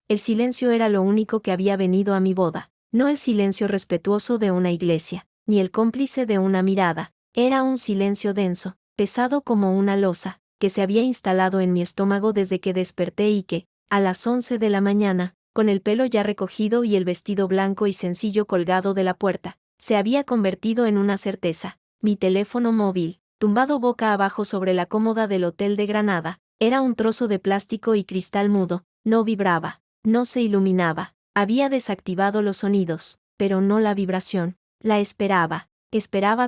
El silencio era lo único que había venido a mi boda. No el silencio respetuoso de una iglesia, ni el cómplice de una mirada. Era un silencio denso, pesado como una losa, que se había instalado en mi estómago desde que desperté y que, a las 11 de la mañana, con el pelo ya recogido y el vestido blanco y sencillo colgado de la puerta, se había convertido en una certeza. Mi teléfono móvil, tumbado boca abajo sobre la cómoda del Hotel de Granada, era un trozo de plástico y cristal mudo, no vibraba, no se iluminaba, había desactivado los sonidos, pero no la vibración. La esperaba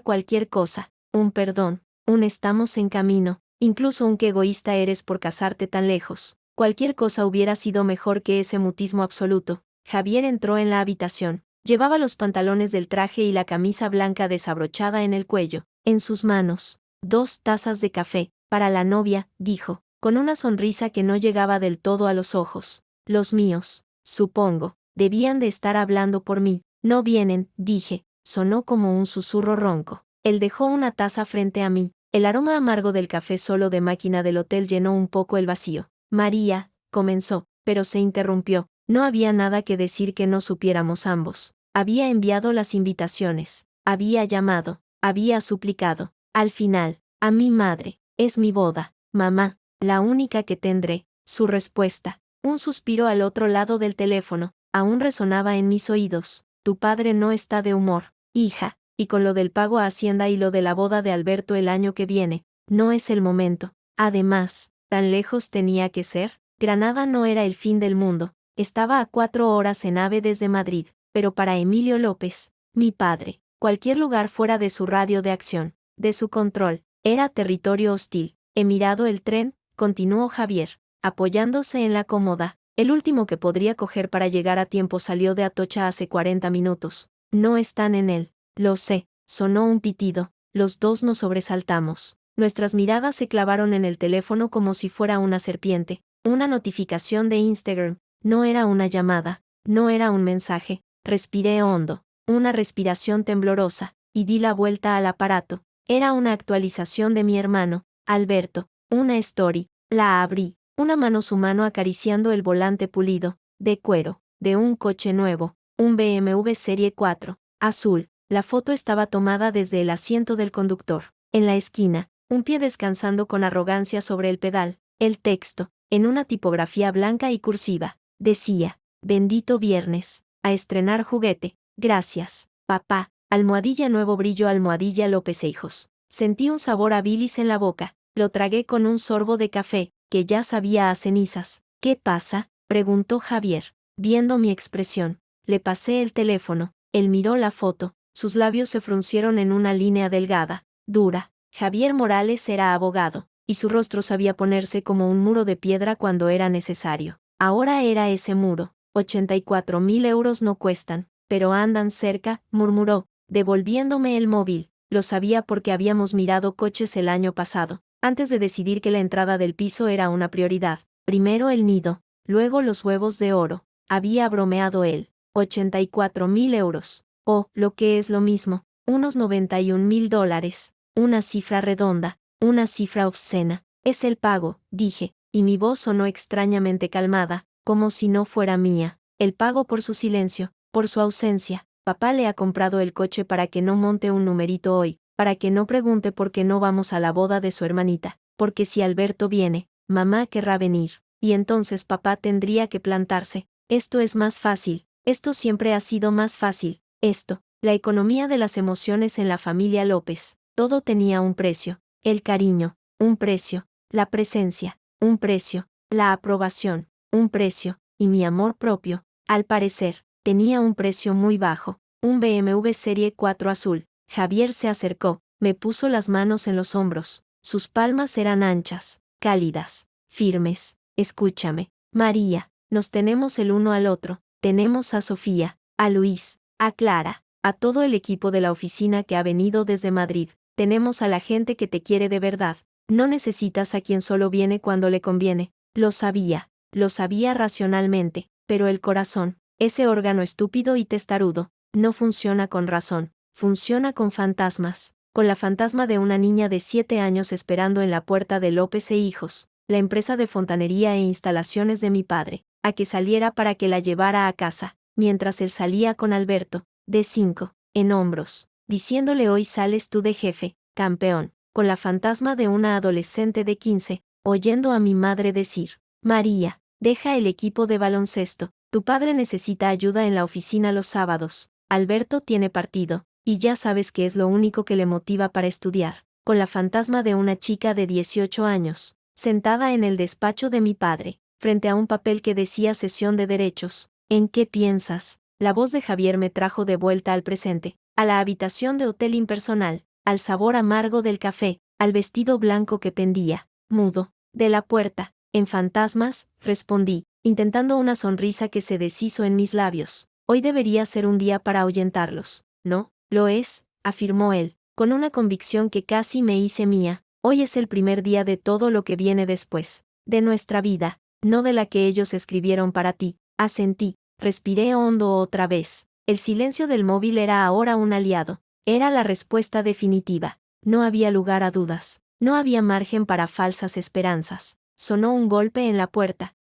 cualquier cosa, un perdón, un estamos en camino, incluso un qué egoísta eres por casarte tan lejos. Cualquier cosa hubiera sido mejor que ese mutismo absoluto. Javier entró en la habitación. Llevaba los pantalones del traje y la camisa blanca desabrochada en el cuello. En sus manos, 2 tazas de café, para la novia, dijo, con una sonrisa que no llegaba del todo a los ojos. Los míos, supongo, debían de estar hablando por mí. No vienen, dije, sonó como un susurro ronco. Él dejó una taza frente a mí. El aroma amargo del café solo de máquina del hotel llenó un poco el vacío. María, comenzó, pero se interrumpió. No había nada que decir que no supiéramos ambos. Había enviado las invitaciones, había llamado, había suplicado. Al final, a mi madre, es mi boda, mamá, la única que tendré. Su respuesta, un suspiro al otro lado del teléfono, aún resonaba en mis oídos. Tu padre no está de humor, hija, y con lo del pago a Hacienda y lo de la boda de Alberto el año que viene, no es el momento. Además, ¿tan lejos tenía que ser? Granada no era el fin del mundo, estaba a 4 horas en AVE desde Madrid, pero para Emilio López, mi padre, cualquier lugar fuera de su radio de acción, de su control, era territorio hostil. He mirado el tren, continuó Javier, apoyándose en la cómoda. El último que podría coger para llegar a tiempo salió de Atocha hace 40 minutos. No están en él. Lo sé, sonó un pitido. Los dos nos sobresaltamos. Nuestras miradas se clavaron en el teléfono como si fuera una serpiente. Una notificación de Instagram. No era una llamada. No era un mensaje. Respiré hondo. Una respiración temblorosa. Y di la vuelta al aparato. Era una actualización de mi hermano, Alberto. Una story. La abrí. Una mano su mano acariciando el volante pulido, de cuero, de un coche nuevo, un BMW Serie 4, azul. La foto estaba tomada desde el asiento del conductor. En la esquina, un pie descansando con arrogancia sobre el pedal. El texto, en una tipografía blanca y cursiva, decía, bendito viernes, a estrenar juguete, gracias, papá, almohadilla nuevo brillo almohadilla López e Hijos. Sentí un sabor a bilis en la boca, lo tragué con un sorbo de café, que ya sabía a cenizas. ¿Qué pasa?, preguntó Javier, viendo mi expresión. Le pasé el teléfono, él miró la foto, sus labios se fruncieron en una línea delgada, dura. Javier Morales era abogado, y su rostro sabía ponerse como un muro de piedra cuando era necesario. Ahora era ese muro. 84.000 euros no cuestan, pero andan cerca, murmuró, devolviéndome el móvil. Lo sabía porque habíamos mirado coches el año pasado, antes de decidir que la entrada del piso era una prioridad. Primero el nido, luego los huevos de oro. Había bromeado él. 84.000 euros. O, lo que es lo mismo, unos 91.000 dólares. Una cifra redonda, una cifra obscena. Es el pago, dije, y mi voz sonó extrañamente calmada, como si no fuera mía. El pago por su silencio, por su ausencia. Papá le ha comprado el coche para que no monte un numerito hoy, para que no pregunte por qué no vamos a la boda de su hermanita, porque si Alberto viene, mamá querrá venir, y entonces papá tendría que plantarse. Esto es más fácil, esto siempre ha sido más fácil, esto, la economía de las emociones en la familia López, todo tenía un precio, el cariño, un precio, la presencia, un precio, la aprobación, un precio, y mi amor propio, al parecer, tenía un precio muy bajo, un BMW Serie 4 azul. Javier se acercó, me puso las manos en los hombros, sus palmas eran anchas, cálidas, firmes. Escúchame, María, nos tenemos el uno al otro, tenemos a Sofía, a Luis, a Clara, a todo el equipo de la oficina que ha venido desde Madrid, tenemos a la gente que te quiere de verdad, no necesitas a quien solo viene cuando le conviene. Lo sabía racionalmente, pero el corazón, ese órgano estúpido y testarudo, no funciona con razón, funciona con fantasmas, con la fantasma de una niña de 7 años esperando en la puerta de López e Hijos. la empresa de fontanería e instalaciones de mi padre, a que saliera para que la llevara a casa, mientras él salía con Alberto, de 5, en hombros, diciéndole: hoy sales tú de jefe, campeón, con la fantasma de una adolescente de 15, oyendo a mi madre decir: María, deja el equipo de baloncesto, tu padre necesita ayuda en la oficina los sábados, Alberto tiene partido, y ya sabes que es lo único que le motiva para estudiar, con la fantasma de una chica de 18 años, sentada en el despacho de mi padre, frente a un papel que decía sesión de derechos. ¿En qué piensas? La voz de Javier me trajo de vuelta al presente, a la habitación de hotel impersonal, al sabor amargo del café, al vestido blanco que pendía, mudo, de la puerta. En fantasmas, respondí, intentando una sonrisa que se deshizo en mis labios. Hoy debería ser un día para ahuyentarlos. No, lo es, afirmó él, con una convicción que casi me hice mía. Hoy es el primer día de todo lo que viene después, de nuestra vida, no de la que ellos escribieron para ti. Asentí, respiré hondo otra vez. El silencio del móvil era ahora un aliado. Era la respuesta definitiva. No había lugar a dudas. No había margen para falsas esperanzas. Sonó un golpe en la puerta.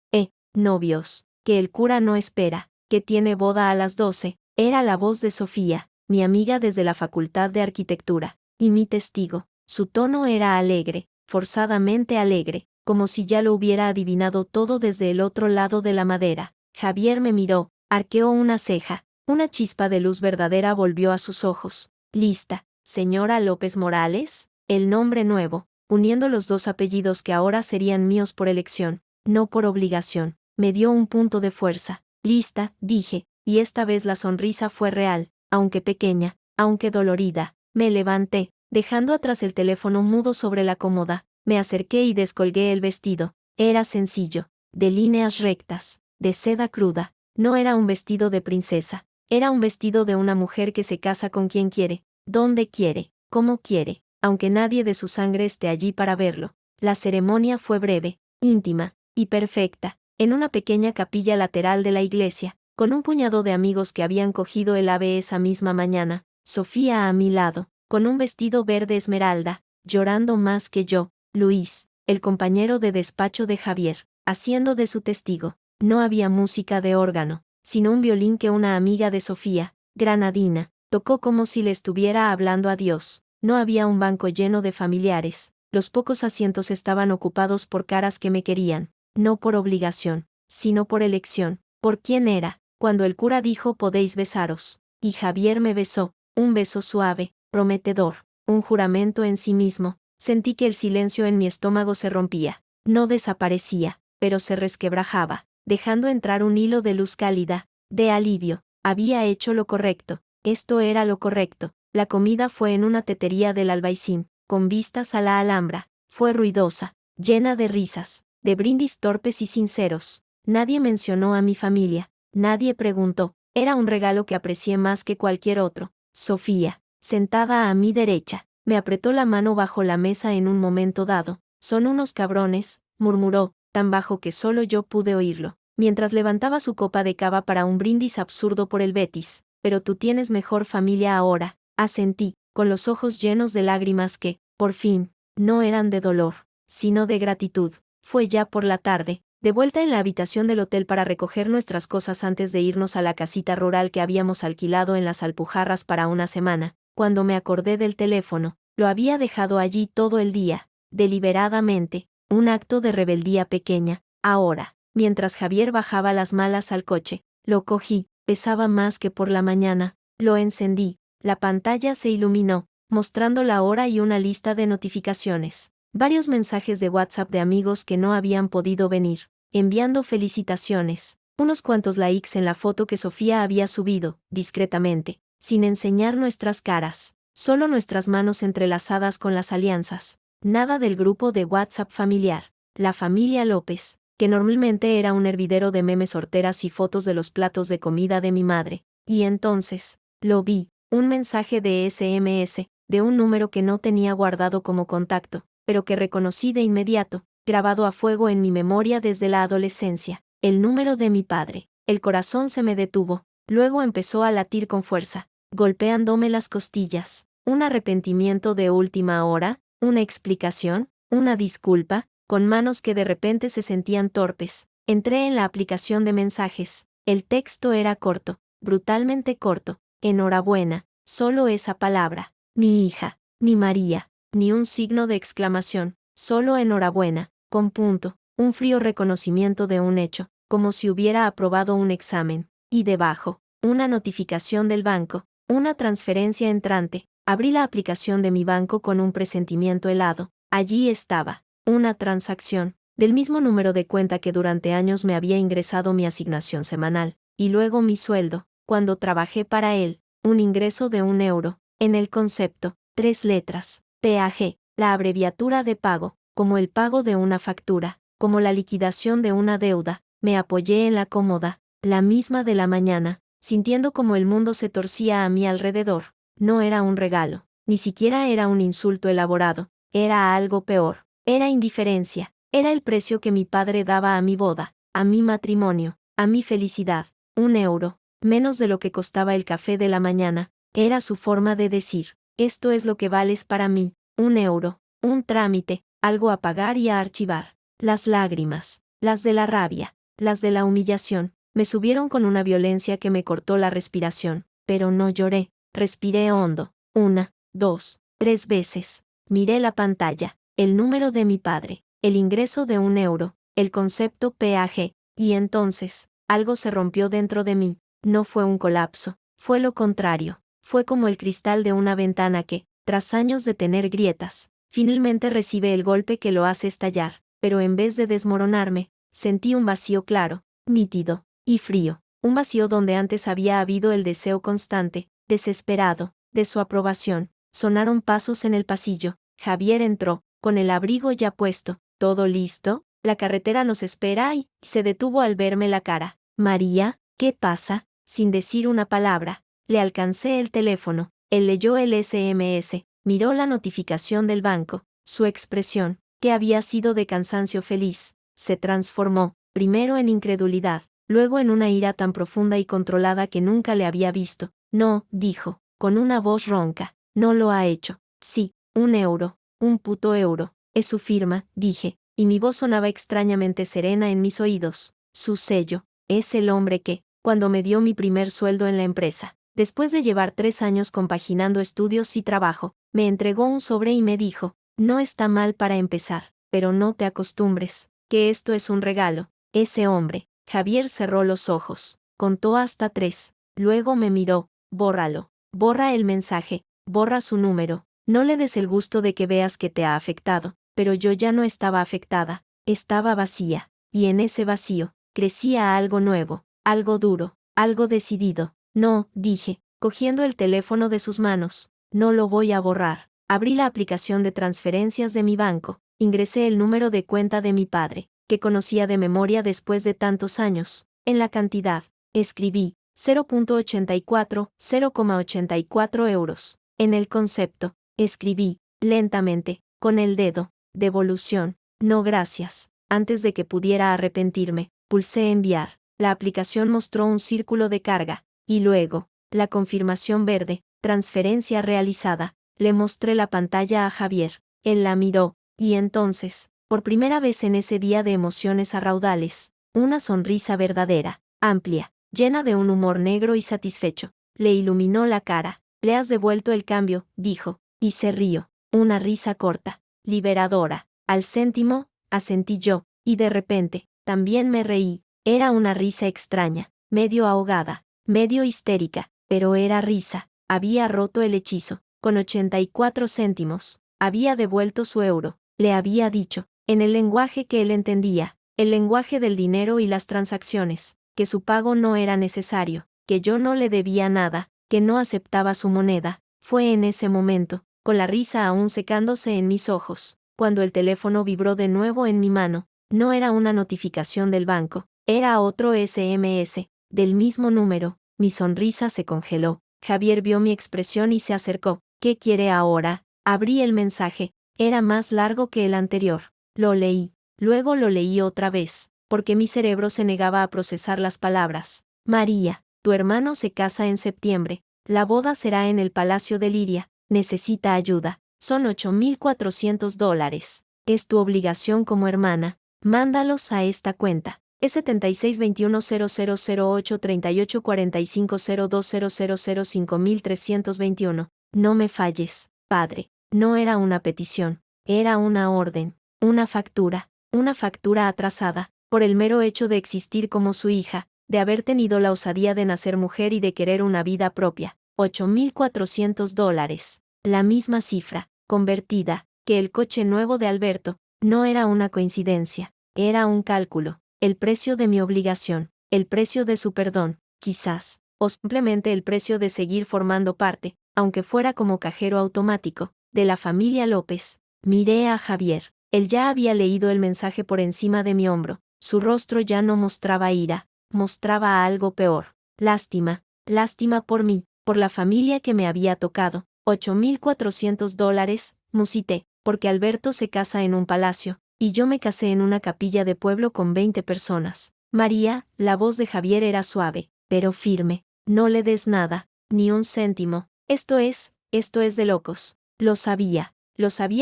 Novios, que el cura no espera, que tiene boda a las 12. Era la voz de Sofía, mi amiga desde la Facultad de Arquitectura, y mi testigo. Su tono era alegre, forzadamente alegre, como si ya lo hubiera adivinado todo desde el otro lado de la madera. Javier me miró, arqueó una ceja, una chispa de luz verdadera volvió a sus ojos. ¿Lista, señora López Morales? El nombre nuevo, uniendo los dos apellidos que ahora serían míos por elección, no por obligación, me dio un punto de fuerza. Lista, dije, y esta vez la sonrisa fue real, aunque pequeña, aunque dolorida. Me levanté, dejando atrás el teléfono mudo sobre la cómoda, me acerqué y descolgué el vestido. Era sencillo, de líneas rectas, de seda cruda. No era un vestido de princesa, era un vestido de una mujer que se casa con quien quiere, donde quiere, como quiere, aunque nadie de su sangre esté allí para verlo. La ceremonia fue breve, íntima y perfecta, en una pequeña capilla lateral de la iglesia, con un puñado de amigos que habían cogido el ave esa misma mañana. Sofía a mi lado, con un vestido verde esmeralda, llorando más que yo. Luis, el compañero de despacho de Javier, haciendo de su testigo. No había música de órgano, sino un violín que una amiga de Sofía, granadina, tocó como si le estuviera hablando a Dios. No había un banco lleno de familiares. Los pocos asientos estaban ocupados por caras que me querían, no por obligación, sino por elección. ¿Por quién era? Cuando el cura dijo: podéis besaros. Y Javier me besó, un beso suave, prometedor, un juramento en sí mismo. Sentí que el silencio en mi estómago se rompía. No desaparecía, pero se resquebrajaba, dejando entrar un hilo de luz cálida, de alivio. Había hecho lo correcto. Esto era lo correcto. La comida fue en una tetería del Albaicín, con vistas a la Alhambra. Fue ruidosa, llena de risas, de brindis torpes y sinceros. Nadie mencionó a mi familia, nadie preguntó. Era un regalo que aprecié más que cualquier otro. Sofía, sentada a mi derecha, me apretó la mano bajo la mesa en un momento dado. Son unos cabrones, murmuró, tan bajo que solo yo pude oírlo, mientras levantaba su copa de cava para un brindis absurdo por el Betis. Pero tú tienes mejor familia ahora, asentí, con los ojos llenos de lágrimas que, por fin, no eran de dolor, sino de gratitud. Fue ya por la tarde, de vuelta en la habitación del hotel para recoger nuestras cosas antes de irnos a la casita rural que habíamos alquilado en las Alpujarras para una semana, cuando me acordé del teléfono. Lo había dejado allí todo el día, deliberadamente, un acto de rebeldía pequeña. Ahora, mientras Javier bajaba las malas al coche, lo cogí, pesaba más que por la mañana, lo encendí, la pantalla se iluminó, mostrando la hora y una lista de notificaciones. Varios mensajes de WhatsApp de amigos que no habían podido venir, enviando felicitaciones, unos cuantos likes en la foto que Sofía había subido, discretamente, sin enseñar nuestras caras, solo nuestras manos entrelazadas con las alianzas. Nada del grupo de WhatsApp familiar, la familia López, que normalmente era un hervidero de memes horteras y fotos de los platos de comida de mi madre. Y entonces, lo vi, un mensaje de SMS, de un número que no tenía guardado como contacto, pero que reconocí de inmediato, grabado a fuego en mi memoria desde la adolescencia, el número de mi padre. El corazón se me detuvo, luego empezó a latir con fuerza, golpeándome las costillas. Un arrepentimiento de última hora, una explicación, una disculpa. con manos que de repente se sentían torpes. Entré en la aplicación de mensajes. El texto era corto, brutalmente corto. Enhorabuena, solo esa palabra. Ni hija, ni María, ni un signo de exclamación, solo enhorabuena, con punto, un frío reconocimiento de un hecho, como si hubiera aprobado un examen. Y debajo, una notificación del banco, una transferencia entrante. Abrí la aplicación de mi banco con un presentimiento helado. Allí estaba, una transacción, del mismo número de cuenta que durante años me había ingresado mi asignación semanal, y luego mi sueldo, cuando trabajé para él, un ingreso de €1, en el concepto, 3 letras, PAG, la abreviatura de pago, como el pago de una factura, como la liquidación de una deuda. Me apoyé en la cómoda, la misma de la mañana, sintiendo como el mundo se torcía a mi alrededor. No era un regalo, ni siquiera era un insulto elaborado, era algo peor, era indiferencia, era el precio que mi padre daba a mi boda, a mi matrimonio, a mi felicidad. €1, menos de lo que costaba el café de la mañana, era su forma de decir, esto es lo que vales para mí, €1, un trámite, algo a pagar y a archivar. Las lágrimas, las de la rabia, las de la humillación, me subieron con una violencia que me cortó la respiración, pero no lloré, respiré hondo, 1, 2, 3 veces, miré la pantalla, el número de mi padre, el ingreso de €1, el concepto PAG, y entonces, algo se rompió dentro de mí. No fue un colapso, fue lo contrario, fue como el cristal de una ventana que, tras años de tener grietas, finalmente recibe el golpe que lo hace estallar, pero en vez de desmoronarme, sentí un vacío claro, nítido y frío, un vacío donde antes había habido el deseo constante, desesperado, de su aprobación. Sonaron pasos en el pasillo, Javier entró, con el abrigo ya puesto. ¿Todo listo? La carretera nos espera y se detuvo al verme la cara. María, ¿qué pasa? Sin decir una palabra, le alcancé el teléfono. Él leyó el SMS, miró la notificación del banco. Su expresión, que había sido de cansancio feliz, se transformó, primero en incredulidad, luego en una ira tan profunda y controlada que nunca le había visto. No, dijo, con una voz ronca, no lo ha hecho. Sí, €1, un puto euro, es su firma, dije, y mi voz sonaba extrañamente serena en mis oídos. Su sello, es el hombre que, cuando me dio mi primer sueldo en la empresa, después de llevar 3 años compaginando estudios y trabajo, me entregó un sobre y me dijo, no está mal para empezar, pero no te acostumbres, que esto es un regalo. Ese hombre, Javier cerró los ojos, contó hasta 3, luego me miró, bórralo, borra el mensaje, borra su número, no le des el gusto de que veas que te ha afectado, pero yo ya no estaba afectada, estaba vacía, y en ese vacío, crecía algo nuevo, algo duro, algo decidido. No, dije, cogiendo el teléfono de sus manos, no lo voy a borrar. Abrí la aplicación de transferencias de mi banco, ingresé el número de cuenta de mi padre, que conocía de memoria después de tantos años, en la cantidad, escribí, 0,84 euros. En el concepto, escribí, lentamente, con el dedo, devolución, no gracias. Antes de que pudiera arrepentirme, pulsé enviar. La aplicación mostró un círculo de carga, y luego, la confirmación verde, transferencia realizada. Le mostré la pantalla a Javier, él la miró, y entonces, por primera vez en ese día de emociones a raudales, una sonrisa verdadera, amplia, llena de un humor negro y satisfecho, le iluminó la cara. Le has devuelto el cambio, dijo, y se rió, una risa corta, liberadora. Al céntimo, asentí yo, y de repente, también me reí. Era una risa extraña, medio ahogada, medio histérica, pero era risa. Había roto el hechizo. Con 84 céntimos, había devuelto su euro. Le había dicho, en el lenguaje que él entendía, el lenguaje del dinero y las transacciones, que su pago no era necesario, que yo no le debía nada, que no aceptaba su moneda. Fue en ese momento, con la risa aún secándose en mis ojos, cuando el teléfono vibró de nuevo en mi mano. No era una notificación del banco, era otro SMS, del mismo número. Mi sonrisa se congeló. Javier vio mi expresión y se acercó. ¿Qué quiere ahora? Abrí el mensaje. Era más largo que el anterior. Lo leí. Luego lo leí otra vez, porque mi cerebro se negaba a procesar las palabras. María, tu hermano se casa en septiembre. La boda será en el Palacio de Liria. Necesita ayuda. Son $8,400. Es tu obligación como hermana. Mándalos a esta cuenta. Es 7621-0008-3845-020005.321. No me falles, padre. No era una petición. Era una orden. Una factura. Una factura atrasada, por el mero hecho de existir como su hija, de haber tenido la osadía de nacer mujer y de querer una vida propia. $8,400. La misma cifra, convertida, que el coche nuevo de Alberto. No era una coincidencia, era un cálculo, el precio de mi obligación, el precio de su perdón, quizás, o simplemente el precio de seguir formando parte, aunque fuera como cajero automático, de la familia López. Miré a Javier. Él ya había leído el mensaje por encima de mi hombro. Su rostro ya no mostraba ira, mostraba algo peor. Lástima, lástima por mí, por la familia que me había tocado. $8,400, musité, porque Alberto se casa en un palacio, y yo me casé en una capilla de pueblo con 20 personas. María, la voz de Javier era suave, pero firme. No le des nada, ni un céntimo. Esto es de locos. Lo sabía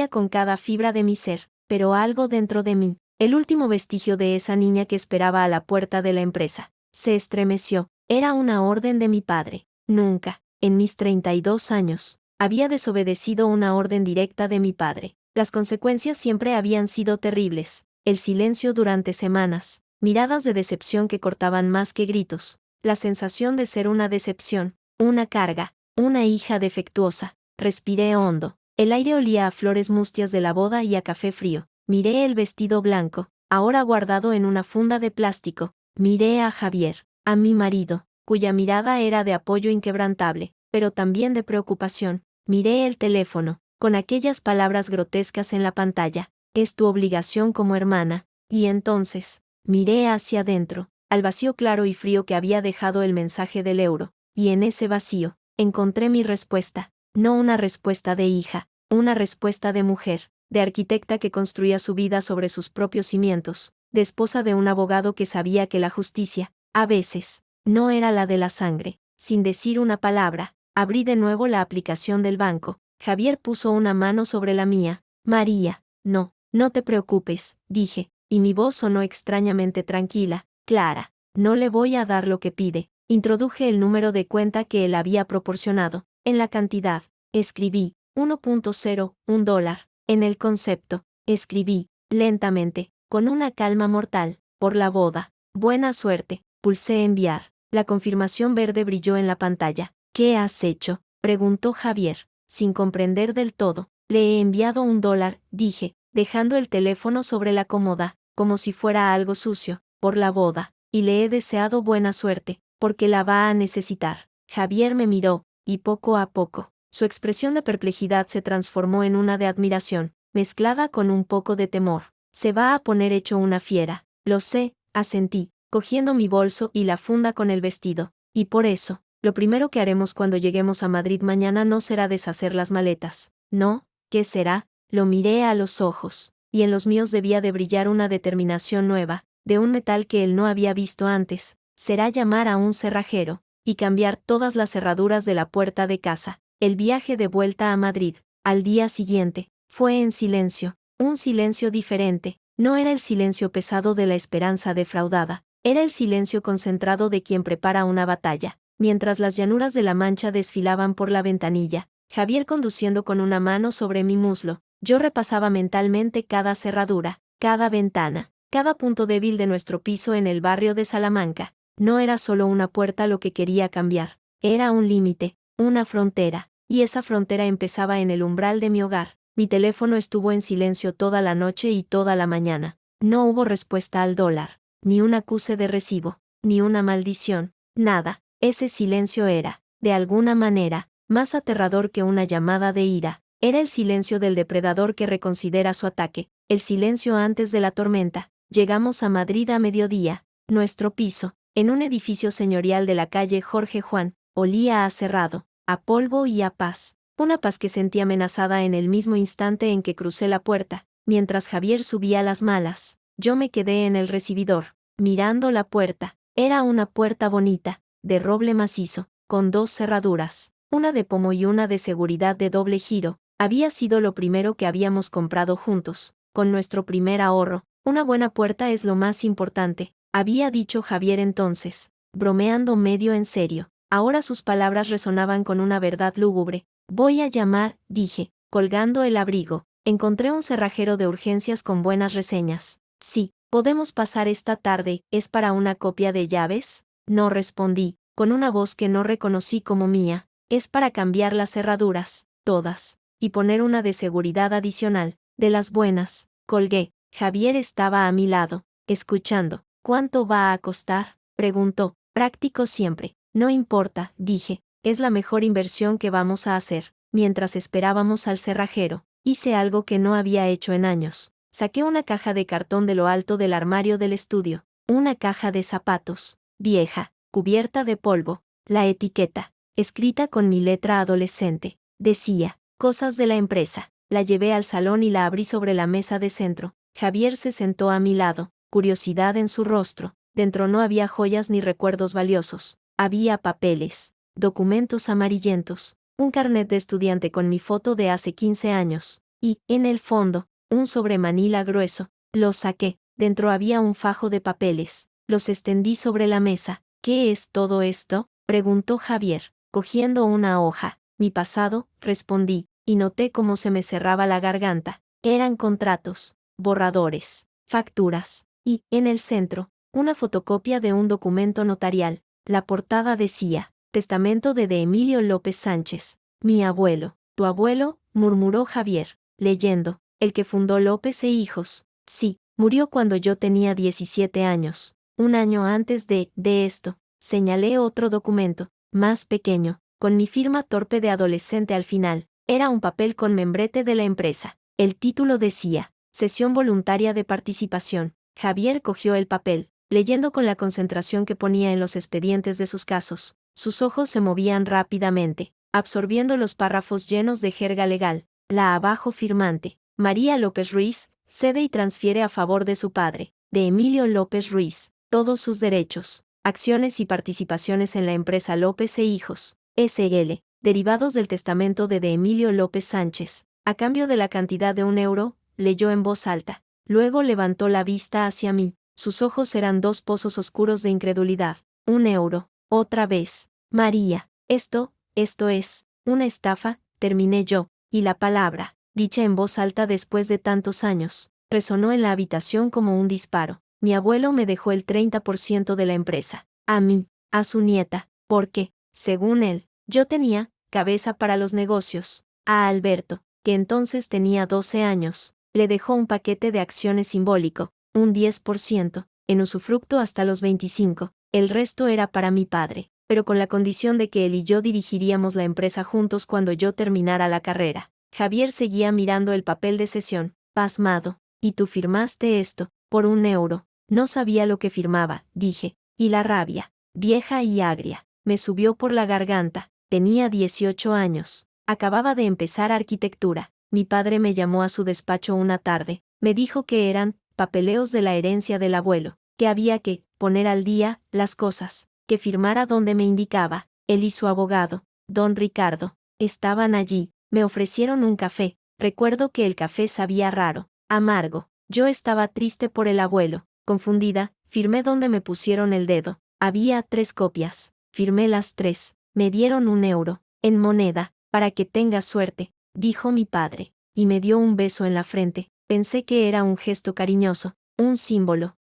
con cada fibra de mi ser. Pero algo dentro de mí, el último vestigio de esa niña que esperaba a la puerta de la empresa, se estremeció. Era una orden de mi padre. Nunca, en mis 32 años, había desobedecido una orden directa de mi padre. Las consecuencias siempre habían sido terribles. El silencio durante semanas, miradas de decepción que cortaban más que gritos, la sensación de ser una decepción, una carga, una hija defectuosa. Respiré hondo. El aire olía a flores mustias de la boda y a café frío. Miré el vestido blanco, ahora guardado en una funda de plástico. Miré a Javier, a mi marido, cuya mirada era de apoyo inquebrantable, pero también de preocupación. Miré el teléfono, con aquellas palabras grotescas en la pantalla. Es tu obligación como hermana. Y entonces, miré hacia adentro, al vacío claro y frío que había dejado el mensaje del euro. Y en ese vacío, encontré mi respuesta. No una respuesta de hija, una respuesta de mujer, de arquitecta que construía su vida sobre sus propios cimientos, de esposa de un abogado que sabía que la justicia, a veces, no era la de la sangre. Sin decir una palabra, abrí de nuevo la aplicación del banco. Javier puso una mano sobre la mía. María, no te preocupes, dije, y mi voz sonó extrañamente tranquila. Clara, no le voy a dar lo que pide. Introduje el número de cuenta que él había proporcionado. En la cantidad, escribí, $1.01. En el concepto, escribí, lentamente, con una calma mortal, por la boda. Buena suerte, pulsé enviar. La confirmación verde brilló en la pantalla. ¿Qué has hecho?, preguntó Javier, sin comprender del todo. Le he enviado $1, dije, dejando el teléfono sobre la cómoda, como si fuera algo sucio, por la boda, y le he deseado buena suerte, porque la va a necesitar. Javier me miró, y poco a poco, su expresión de perplejidad se transformó en una de admiración, mezclada con un poco de temor. Se va a poner hecho una fiera. Lo sé, asentí, cogiendo mi bolso y la funda con el vestido. Y por eso, lo primero que haremos cuando lleguemos a Madrid mañana no será deshacer las maletas. No, ¿qué será? Lo miré a los ojos, y en los míos debía de brillar una determinación nueva, de un metal que él no había visto antes. Será llamar a un cerrajero, y cambiar todas las cerraduras de la puerta de casa. El viaje de vuelta a Madrid, al día siguiente, fue en silencio, un silencio diferente. No era el silencio pesado de la esperanza defraudada, era el silencio concentrado de quien prepara una batalla. Mientras las llanuras de la Mancha desfilaban por la ventanilla, Javier conduciendo con una mano sobre mi muslo, yo repasaba mentalmente cada cerradura, cada ventana, cada punto débil de nuestro piso en el barrio de Salamanca. No era solo una puerta lo que quería cambiar, era un límite, una frontera, y esa frontera empezaba en el umbral de mi hogar. Mi teléfono estuvo en silencio toda la noche y toda la mañana. No hubo respuesta al dólar, ni un acuse de recibo, ni una maldición, nada. Ese silencio era, de alguna manera, más aterrador que una llamada de ira. Era el silencio del depredador que reconsidera su ataque, el silencio antes de la tormenta. Llegamos a Madrid a mediodía. Nuestro piso, en un edificio señorial de la calle Jorge Juan, olía a cerrado, a polvo y a paz. Una paz que sentí amenazada en el mismo instante en que crucé la puerta. Mientras Javier subía las malas, yo me quedé en el recibidor, mirando la puerta. Era una puerta bonita, de roble macizo, con 2 cerraduras, una de pomo y una de seguridad de doble giro. Había sido lo primero que habíamos comprado juntos. con nuestro primer ahorro. Una buena puerta es lo más importante, había dicho Javier entonces, bromeando medio en serio. Ahora sus palabras resonaban con una verdad lúgubre. Voy a llamar, dije, colgando el abrigo. Encontré un cerrajero de urgencias con buenas reseñas. Sí, podemos pasar esta tarde. ¿Es para una copia de llaves? No respondí, con una voz que no reconocí como mía. Es para cambiar las cerraduras, todas, y poner una de seguridad adicional, de las buenas. Colgué. Javier estaba a mi lado, escuchando. ¿Cuánto va a costar?, preguntó. Práctico siempre. No importa, dije, es la mejor inversión que vamos a hacer. Mientras esperábamos al cerrajero, hice algo que no había hecho en años. Saqué una caja de cartón de lo alto del armario del estudio. Una caja de zapatos, vieja, cubierta de polvo. La etiqueta, escrita con mi letra adolescente, decía, cosas de la empresa. La llevé al salón y la abrí sobre la mesa de centro. Javier se sentó a mi lado, curiosidad en su rostro. Dentro no había joyas ni recuerdos valiosos. Había papeles, documentos amarillentos, un carnet de estudiante con mi foto de hace 15 años, y, en el fondo, un sobre manila grueso. Lo saqué. Dentro había un fajo de papeles. Los extendí sobre la mesa. ¿Qué es todo esto?, preguntó Javier, cogiendo una hoja. Mi pasado, respondí, y noté cómo se me cerraba la garganta. Eran contratos, borradores, facturas, y, en el centro, una fotocopia de un documento notarial. La portada decía, Testamento de Emilio López Sánchez. Mi abuelo. ¿Tu abuelo?, murmuró Javier, leyendo. El que fundó López e Hijos. Sí, murió cuando yo tenía 17 años. Un año antes de esto. Señalé otro documento, más pequeño, con mi firma torpe de adolescente al final. Era un papel con membrete de la empresa. El título decía, Cesión voluntaria de participación. Javier cogió el papel, leyendo con la concentración que ponía en los expedientes de sus casos. Sus ojos se movían rápidamente, absorbiendo los párrafos llenos de jerga legal. La abajo firmante, María López Ruiz, cede y transfiere a favor de su padre, de Emilio López Ruiz, todos sus derechos, acciones y participaciones en la empresa López e Hijos, S.L., derivados del testamento de Emilio López Sánchez, a cambio de la cantidad de €1, leyó en voz alta. Luego levantó la vista hacia mí. Sus ojos eran dos pozos oscuros de incredulidad. €1, otra vez. María, esto es, una estafa, terminé yo, y la palabra, dicha en voz alta después de tantos años, resonó en la habitación como un disparo. Mi abuelo me dejó el 30% de la empresa. A mí, a su nieta, porque, según él, yo tenía cabeza para los negocios. A Alberto, que entonces tenía 12 años, le dejó un paquete de acciones simbólico, un 10%, en usufructo hasta los 25. El resto era para mi padre, pero con la condición de que él y yo dirigiríamos la empresa juntos cuando yo terminara la carrera. Javier seguía mirando el papel de cesión, pasmado. ¿Y tú firmaste esto, por €1? No sabía lo que firmaba, dije, y la rabia, vieja y agria, me subió por la garganta. Tenía 18 años. Acababa de empezar arquitectura. Mi padre me llamó a su despacho una tarde. Me dijo que eran papeleos de la herencia del abuelo, que había que poner al día las cosas, que firmara donde me indicaba. Él y su abogado, don Ricardo, estaban allí. Me ofrecieron un café. Recuerdo que el café sabía raro, amargo. Yo estaba triste por el abuelo. Confundida, firmé donde me pusieron el dedo. Había 3 copias. Firmé las 3. Me dieron €1, en moneda, para que tengas suerte, dijo mi padre, y me dio un beso en la frente. Pensé que era un gesto cariñoso, un símbolo,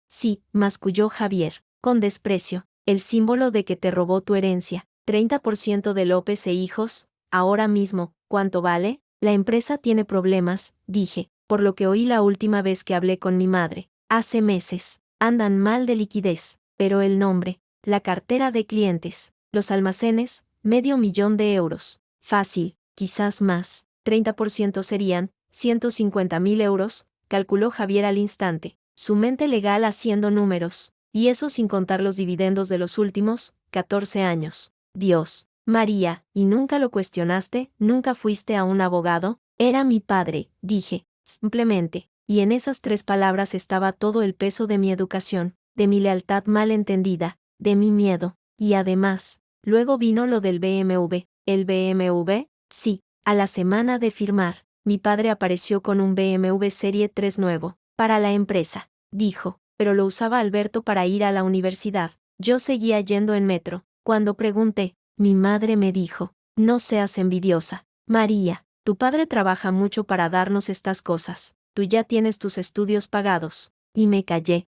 sí, masculló Javier, con desprecio, el símbolo de que te robó tu herencia, 30% de López e Hijos. Ahora mismo, ¿cuánto vale? La empresa tiene problemas, dije, por lo que oí la última vez que hablé con mi madre, hace meses. Andan mal de liquidez, pero el nombre, la cartera de clientes, los almacenes, €500,000. Fácil, quizás más. 30% serían €150,000, calculó Javier al instante, su mente legal haciendo números, y eso sin contar los dividendos de los últimos 14 años. Dios, María, ¿y nunca lo cuestionaste? ¿Nunca fuiste a un abogado? Era mi padre, dije, simplemente, y en esas 3 palabras estaba todo el peso de mi educación, de mi lealtad mal entendida, de mi miedo, y además, luego vino lo del BMW. ¿El BMW? Sí, a la semana de firmar, mi padre apareció con un BMW Serie 3 nuevo, para la empresa, dijo, pero lo usaba Alberto para ir a la universidad. Yo seguía yendo en metro. Cuando pregunté, mi madre me dijo, no seas envidiosa, María, tu padre trabaja mucho para darnos estas cosas, tú ya tienes tus estudios pagados. Y me callé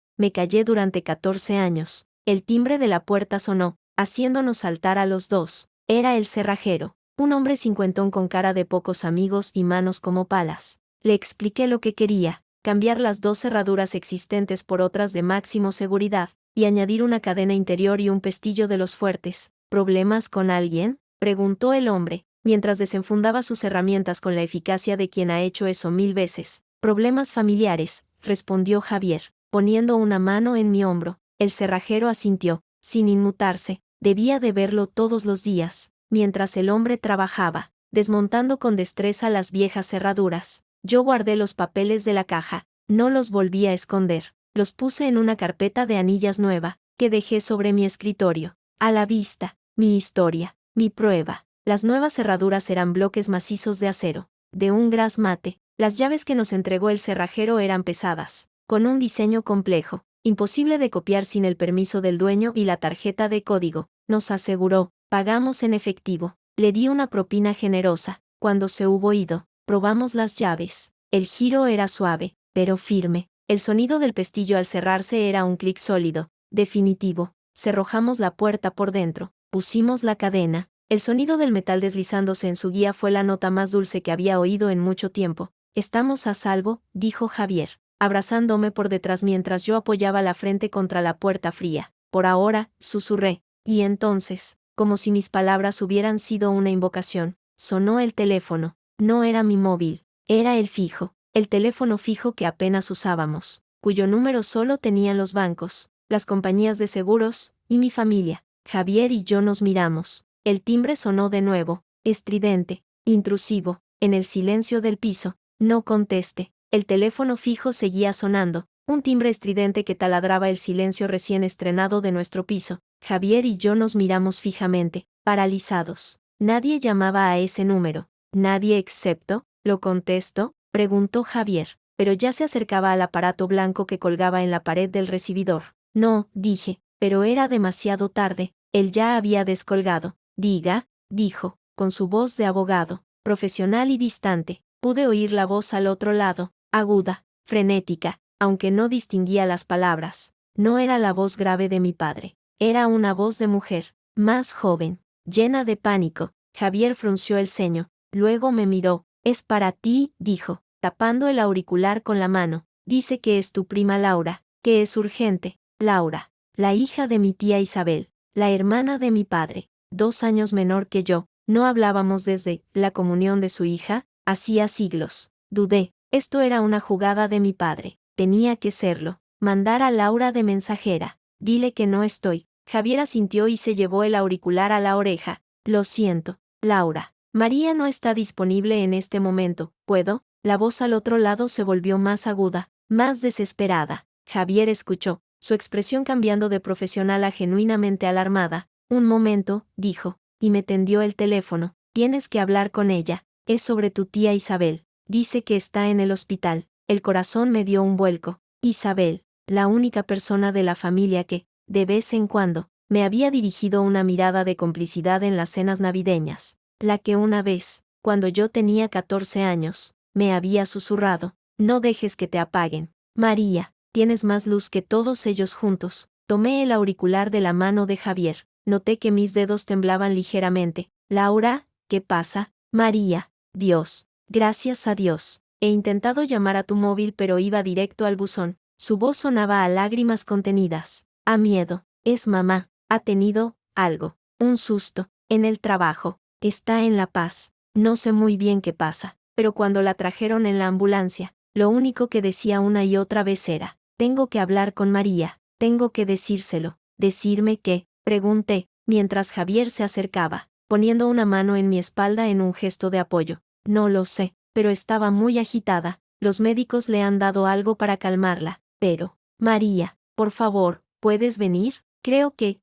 durante 14 años. El timbre de la puerta sonó, haciéndonos saltar a los dos. Era el cerrajero, un hombre cincuentón con cara de pocos amigos y manos como palas. Le expliqué lo que quería, cambiar las 2 cerraduras existentes por otras de máximo seguridad, y añadir una cadena interior y un pestillo de los fuertes. ¿Problemas con alguien?, preguntó el hombre, mientras desenfundaba sus herramientas con la eficacia de quien ha hecho eso 1000 veces. Problemas familiares, respondió Javier, poniendo una mano en mi hombro. El cerrajero asintió, sin inmutarse. Debía de verlo todos los días, mientras el hombre trabajaba, desmontando con destreza las viejas cerraduras. Yo guardé los papeles de la caja, no los volví a esconder. Los puse en una carpeta de anillas nueva, que dejé sobre mi escritorio. A la vista, mi historia, mi prueba. Las nuevas cerraduras eran bloques macizos de acero, de un gras mate. Las llaves que nos entregó el cerrajero eran pesadas, con un diseño complejo, imposible de copiar sin el permiso del dueño y la tarjeta de código. Nos aseguró, pagamos en efectivo. Le di una propina generosa. Cuando se hubo ido, probamos las llaves. El giro era suave, pero firme. El sonido del pestillo al cerrarse era un clic sólido, definitivo. Cerrojamos la puerta por dentro, pusimos la cadena. El sonido del metal deslizándose en su guía fue la nota más dulce que había oído en mucho tiempo. Estamos a salvo, dijo Javier, abrazándome por detrás mientras yo apoyaba la frente contra la puerta fría. Por ahora, susurré. Y entonces, como si mis palabras hubieran sido una invocación, sonó el teléfono. No era mi móvil, era el fijo, el teléfono fijo que apenas usábamos, cuyo número solo tenían los bancos, las compañías de seguros, y mi familia. Javier y yo nos miramos. El timbre sonó de nuevo, estridente, intrusivo, en el silencio del piso. No conteste. El teléfono fijo seguía sonando, un timbre estridente que taladraba el silencio recién estrenado de nuestro piso. Javier y yo nos miramos fijamente, paralizados. Nadie llamaba a ese número. Nadie excepto, ¿lo contesto?, preguntó Javier, pero ya se acercaba al aparato blanco que colgaba en la pared del recibidor. No, dije, pero era demasiado tarde. Él ya había descolgado. Diga, dijo, con su voz de abogado, profesional y distante. Pude oír la voz al otro lado, aguda, frenética, aunque no distinguía las palabras. No era la voz grave de mi padre. Era una voz de mujer, más joven, llena de pánico. Javier frunció el ceño, luego me miró. Es para ti, dijo, tapando el auricular con la mano. Dice que es tu prima Laura, que es urgente. Laura, la hija de mi tía Isabel, la hermana de mi padre, 2 años menor que yo. No hablábamos desde la comunión de su hija, hacía siglos. Dudé, esto era una jugada de mi padre. Tenía que serlo. Mandar a Laura de mensajera. Dile que no estoy. Javier asintió y se llevó el auricular a la oreja. Lo siento, Laura. María no está disponible en este momento. ¿Puedo? La voz al otro lado se volvió más aguda, más desesperada. Javier escuchó, su expresión cambiando de profesional a genuinamente alarmada. Un momento, dijo, y me tendió el teléfono. Tienes que hablar con ella. Es sobre tu tía Isabel. Dice que está en el hospital. El corazón me dio un vuelco. Isabel, la única persona de la familia que, de vez en cuando, me había dirigido una mirada de complicidad en las cenas navideñas. La que una vez, cuando yo tenía 14 años, me había susurrado, no dejes que te apaguen. María, tienes más luz que todos ellos juntos. Tomé el auricular de la mano de Javier. Noté que mis dedos temblaban ligeramente. Laura, ¿qué pasa? María, Dios, gracias a Dios. He intentado llamar a tu móvil pero iba directo al buzón. Su voz sonaba a lágrimas contenidas. A miedo. Es mamá. Ha tenido algo. Un susto. En el trabajo. Está en La Paz. No sé muy bien qué pasa, pero cuando la trajeron en la ambulancia, lo único que decía una y otra vez era, tengo que hablar con María, tengo que decírselo. ¿Decirme qué?, pregunté, mientras Javier se acercaba, poniendo una mano en mi espalda en un gesto de apoyo. No lo sé, pero estaba muy agitada. Los médicos le han dado algo para calmarla, pero, María, por favor, ¿puedes venir? Creo que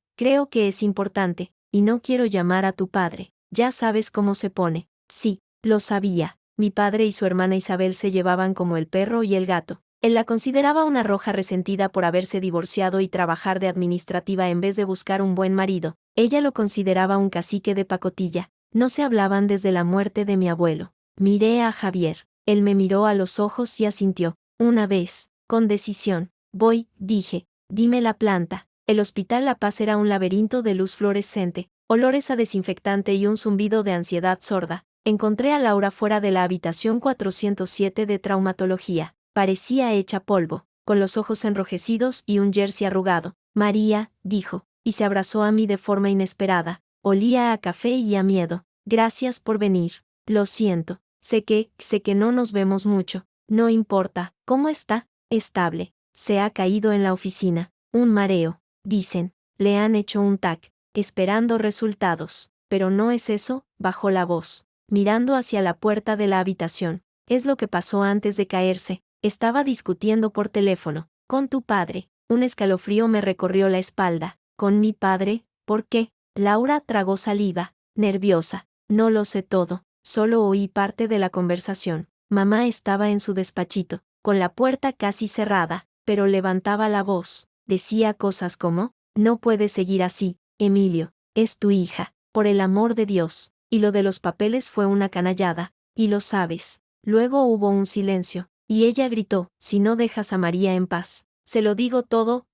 es importante, y no quiero llamar a tu padre. Ya sabes cómo se pone. Sí, lo sabía. Mi padre y su hermana Isabel se llevaban como el perro y el gato. Él la consideraba una roja resentida por haberse divorciado y trabajar de administrativa en vez de buscar un buen marido. Ella lo consideraba un cacique de pacotilla. No se hablaban desde la muerte de mi abuelo. Miré a Javier. Él me miró a los ojos y asintió. Una vez, con decisión. Voy, dije. Dime la planta. El Hospital La Paz era un laberinto de luz fluorescente, olores a desinfectante y un zumbido de ansiedad sorda. Encontré a Laura fuera de la habitación 407 de traumatología. Parecía hecha polvo, con los ojos enrojecidos y un jersey arrugado. María, dijo, y se abrazó a mí de forma inesperada. Olía a café y a miedo. Gracias por venir. Lo siento. Sé que no nos vemos mucho. No importa. ¿Cómo está? Estable. Se ha caído en la oficina. Un mareo. Dicen. Le han hecho un TAC. Esperando resultados. Pero no es eso, bajó la voz, mirando hacia la puerta de la habitación. Es lo que pasó antes de caerse. Estaba discutiendo por teléfono. Con tu padre. Un escalofrío me recorrió la espalda. ¿Con mi padre? ¿Por qué? Laura tragó saliva, nerviosa. No lo sé todo. Solo oí parte de la conversación. Mamá estaba en su despachito, con la puerta casi cerrada, pero levantaba la voz. Decía cosas como, no puedes seguir así, Emilio, es tu hija, por el amor de Dios. Y lo de los papeles fue una canallada, y lo sabes. Luego hubo un silencio, y ella gritó, si no dejas a María en paz, se lo digo todo,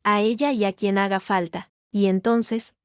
a ella y a quien haga falta. Y entonces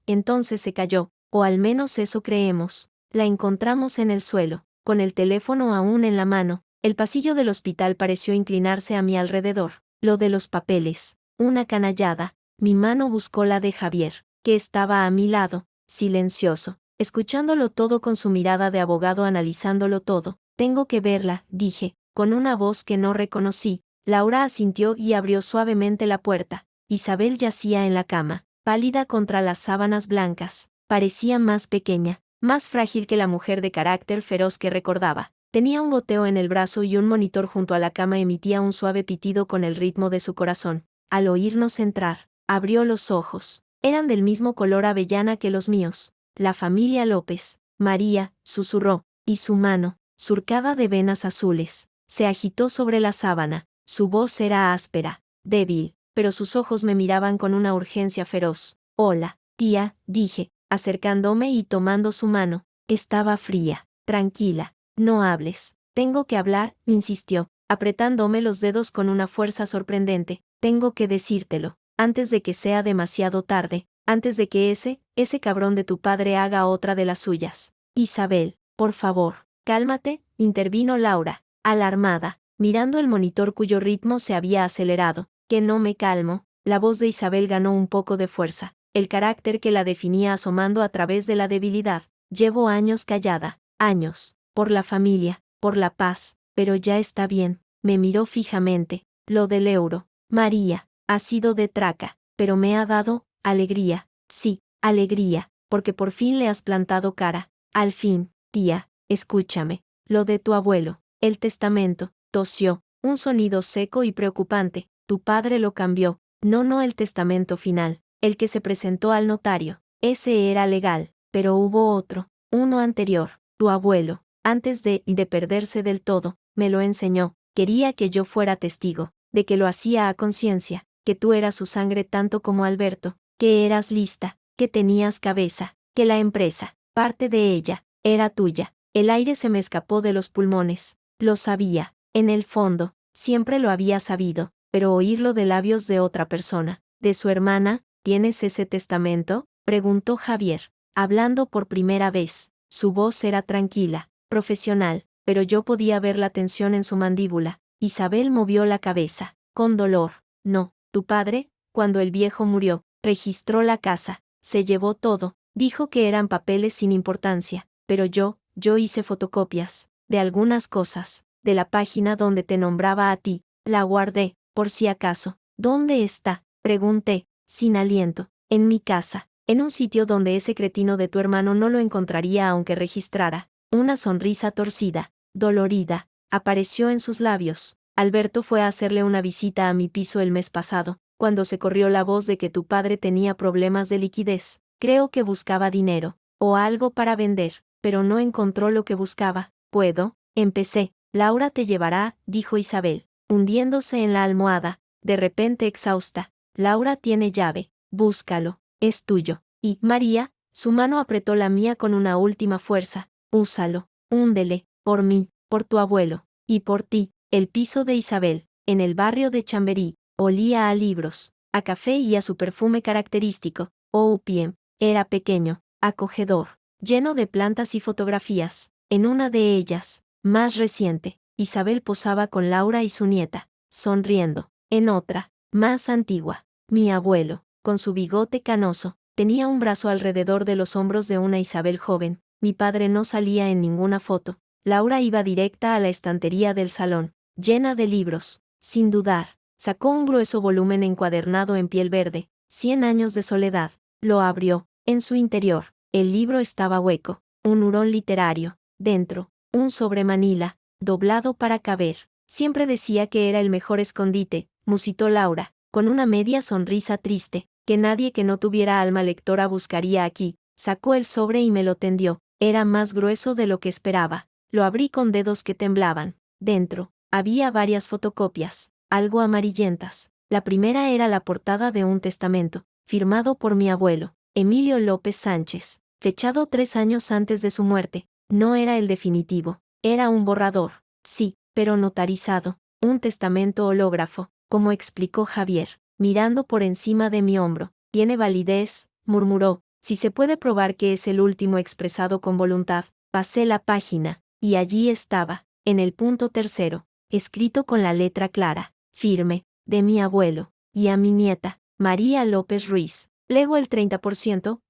se cayó, o al menos eso creemos. La encontramos en el suelo, con el teléfono aún en la mano. El pasillo del hospital pareció inclinarse a mi alrededor. Lo de los papeles, una canallada. Mi mano buscó la de Javier, que estaba a mi lado, silencioso, escuchándolo todo con su mirada de abogado analizándolo todo. Tengo que verla, dije, con una voz que no reconocí. Laura asintió y abrió suavemente la puerta. Isabel yacía en la cama, pálida contra las sábanas blancas. Parecía más pequeña, más frágil que la mujer de carácter feroz que recordaba. Tenía un goteo en el brazo y un monitor junto a la cama emitía un suave pitido con el ritmo de su corazón. Al oírnos entrar, abrió los ojos. Eran del mismo color avellana que los míos. La familia López. María, susurró, y su mano, surcada de venas azules, se agitó sobre la sábana. Su voz era áspera, débil, pero sus ojos me miraban con una urgencia feroz. Hola, tía, dije, acercándome y tomando su mano. Estaba fría. Tranquila, no hables. Tengo que hablar, insistió, apretándome los dedos con una fuerza sorprendente. Tengo que decírtelo, antes de que sea demasiado tarde, antes de que ese cabrón de tu padre haga otra de las suyas. Isabel, por favor, cálmate, intervino Laura, alarmada, mirando el monitor cuyo ritmo se había acelerado. Que no me calmo. La voz de Isabel ganó un poco de fuerza, el carácter que la definía asomando a través de la debilidad. Llevo años callada, años, por la familia, por la paz, pero ya está bien. Me miró fijamente. Lo del euro, María, ha sido de traca, pero me ha dado alegría. Sí, alegría, porque por fin le has plantado cara. Al fin, tía, escúchame. Lo de tu abuelo, el testamento, tosió, un sonido seco y preocupante. Tu padre lo cambió. No el testamento final, el que se presentó al notario. Ese era legal, pero hubo otro, uno anterior. Tu abuelo, antes de perderse del todo, me lo enseñó. Quería que yo fuera testigo, de que lo hacía a conciencia, que tú eras su sangre tanto como Alberto, que eras lista, que tenías cabeza, que la empresa, parte de ella, era tuya. El aire se me escapó de los pulmones. Lo sabía, en el fondo, siempre lo había sabido, pero oírlo de labios de otra persona, de su hermana. ¿Tienes ese testamento?, preguntó Javier, hablando por primera vez. Su voz era tranquila, profesional, pero yo podía ver la tensión en su mandíbula. Isabel movió la cabeza, con dolor. No, tu padre, cuando el viejo murió, registró la casa, se llevó todo, dijo que eran papeles sin importancia, pero yo hice fotocopias, de algunas cosas, de la página donde te nombraba a ti, la guardé, por si acaso. ¿Dónde está?, pregunté, sin aliento. En mi casa, en un sitio donde ese cretino de tu hermano no lo encontraría aunque registrara. Una sonrisa torcida, dolorida, apareció en sus labios. Alberto fue a hacerle una visita a mi piso el mes pasado, cuando se corrió la voz de que tu padre tenía problemas de liquidez. Creo que buscaba dinero, o algo para vender, pero no encontró lo que buscaba. ¿Puedo Empecé. Laura te llevará, dijo Isabel, hundiéndose en la almohada, de repente exhausta. Laura tiene llave, búscalo, es tuyo. Y, María, su mano apretó la mía con una última fuerza. Úsalo, húndele, por mí, por tu abuelo, y por ti. El piso de Isabel, en el barrio de Chamberí, olía a libros, a café y a su perfume característico. Oupiem, era pequeño, acogedor, lleno de plantas y fotografías. En una de ellas, más reciente, Isabel posaba con Laura y su nieta, sonriendo. En otra, más antigua, mi abuelo, con su bigote canoso, tenía un brazo alrededor de los hombros de una Isabel joven. Mi padre no salía en ninguna foto. Laura iba directa a la estantería del salón, llena de libros. Sin dudar, sacó un grueso volumen encuadernado en piel verde, 100 años de soledad. Lo abrió. En su interior, el libro estaba hueco, un hurón literario. Dentro, un sobre Manila, doblado para caber. Siempre decía que era el mejor escondite, musitó Laura, con una media sonrisa triste, que nadie que no tuviera alma lectora buscaría aquí. Sacó el sobre y me lo tendió. Era más grueso de lo que esperaba. Lo abrí con dedos que temblaban. Dentro, había varias fotocopias, algo amarillentas. La primera era la portada de un testamento, firmado por mi abuelo, Emilio López Sánchez, fechado 3 años antes de su muerte. No era el definitivo, era un borrador, sí, pero notarizado, un testamento hológrafo, como explicó Javier, mirando por encima de mi hombro. Tiene validez, murmuró, si se puede probar que es el último expresado con voluntad. Pasé la página, y allí estaba, en el punto tercero, escrito con la letra clara, firme, de mi abuelo, y a mi nieta, María López Ruiz. Lego el 30%,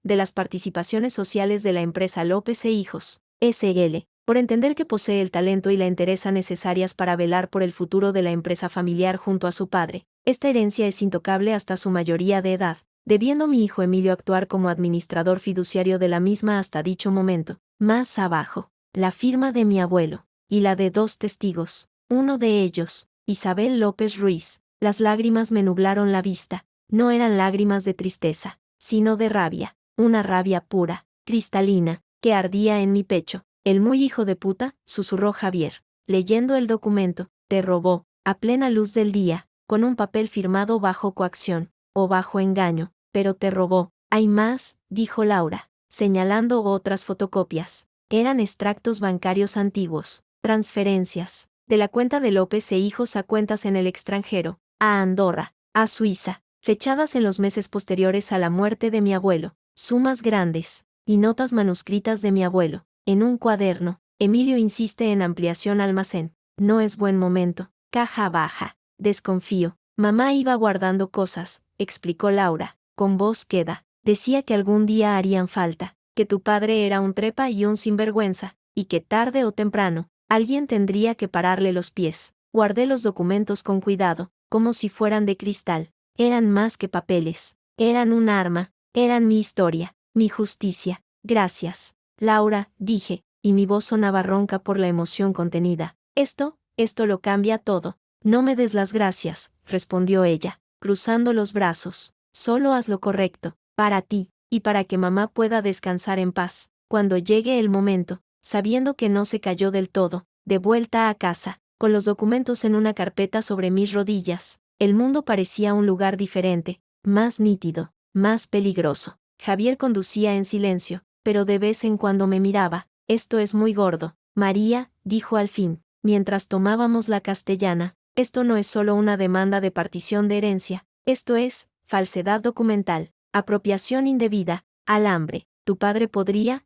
de las participaciones sociales de la empresa López e Hijos, S.L., por entender que posee el talento y la entereza necesarias para velar por el futuro de la empresa familiar junto a su padre. Esta herencia es intocable hasta su mayoría de edad, debiendo mi hijo Emilio actuar como administrador fiduciario de la misma hasta dicho momento. Más abajo, la firma de mi abuelo, y la de 2 testigos, uno de ellos, Isabel López Ruiz. Las lágrimas me nublaron la vista. No eran lágrimas de tristeza, sino de rabia, una rabia pura, cristalina, que ardía en mi pecho. El muy hijo de puta, susurró Javier, leyendo el documento, te robó, a plena luz del día, con un papel firmado bajo coacción, o bajo engaño, pero te robó. Hay más, dijo Laura, señalando otras fotocopias. Eran extractos bancarios antiguos, transferencias, de la cuenta de López e Hijos a cuentas en el extranjero, a Andorra, a Suiza, fechadas en los meses posteriores a la muerte de mi abuelo, sumas grandes, y notas manuscritas de mi abuelo, en un cuaderno. Emilio insiste en ampliación almacén. No es buen momento. Caja baja. Desconfío. Mamá iba guardando cosas, explicó Laura, con voz queda. Decía que algún día harían falta, que tu padre era un trepa y un sinvergüenza, y que tarde o temprano, alguien tendría que pararle los pies. Guardé los documentos con cuidado, como si fueran de cristal. Eran más que papeles, eran un arma, eran mi historia, mi justicia. Gracias, Laura, dije, y mi voz sonaba ronca por la emoción contenida. Esto lo cambia todo. No me des las gracias, respondió ella, cruzando los brazos. Solo haz lo correcto, para ti, y para que mamá pueda descansar en paz, cuando llegue el momento, sabiendo que no se cayó del todo. De vuelta a casa, con los documentos en una carpeta sobre mis rodillas, el mundo parecía un lugar diferente, más nítido, más peligroso. Javier conducía en silencio, pero de vez en cuando me miraba. Esto es muy gordo, María, dijo al fin, mientras tomábamos la castellana. Esto no es solo una demanda de partición de herencia, esto es falsedad documental, apropiación indebida, alambre. Tu padre podría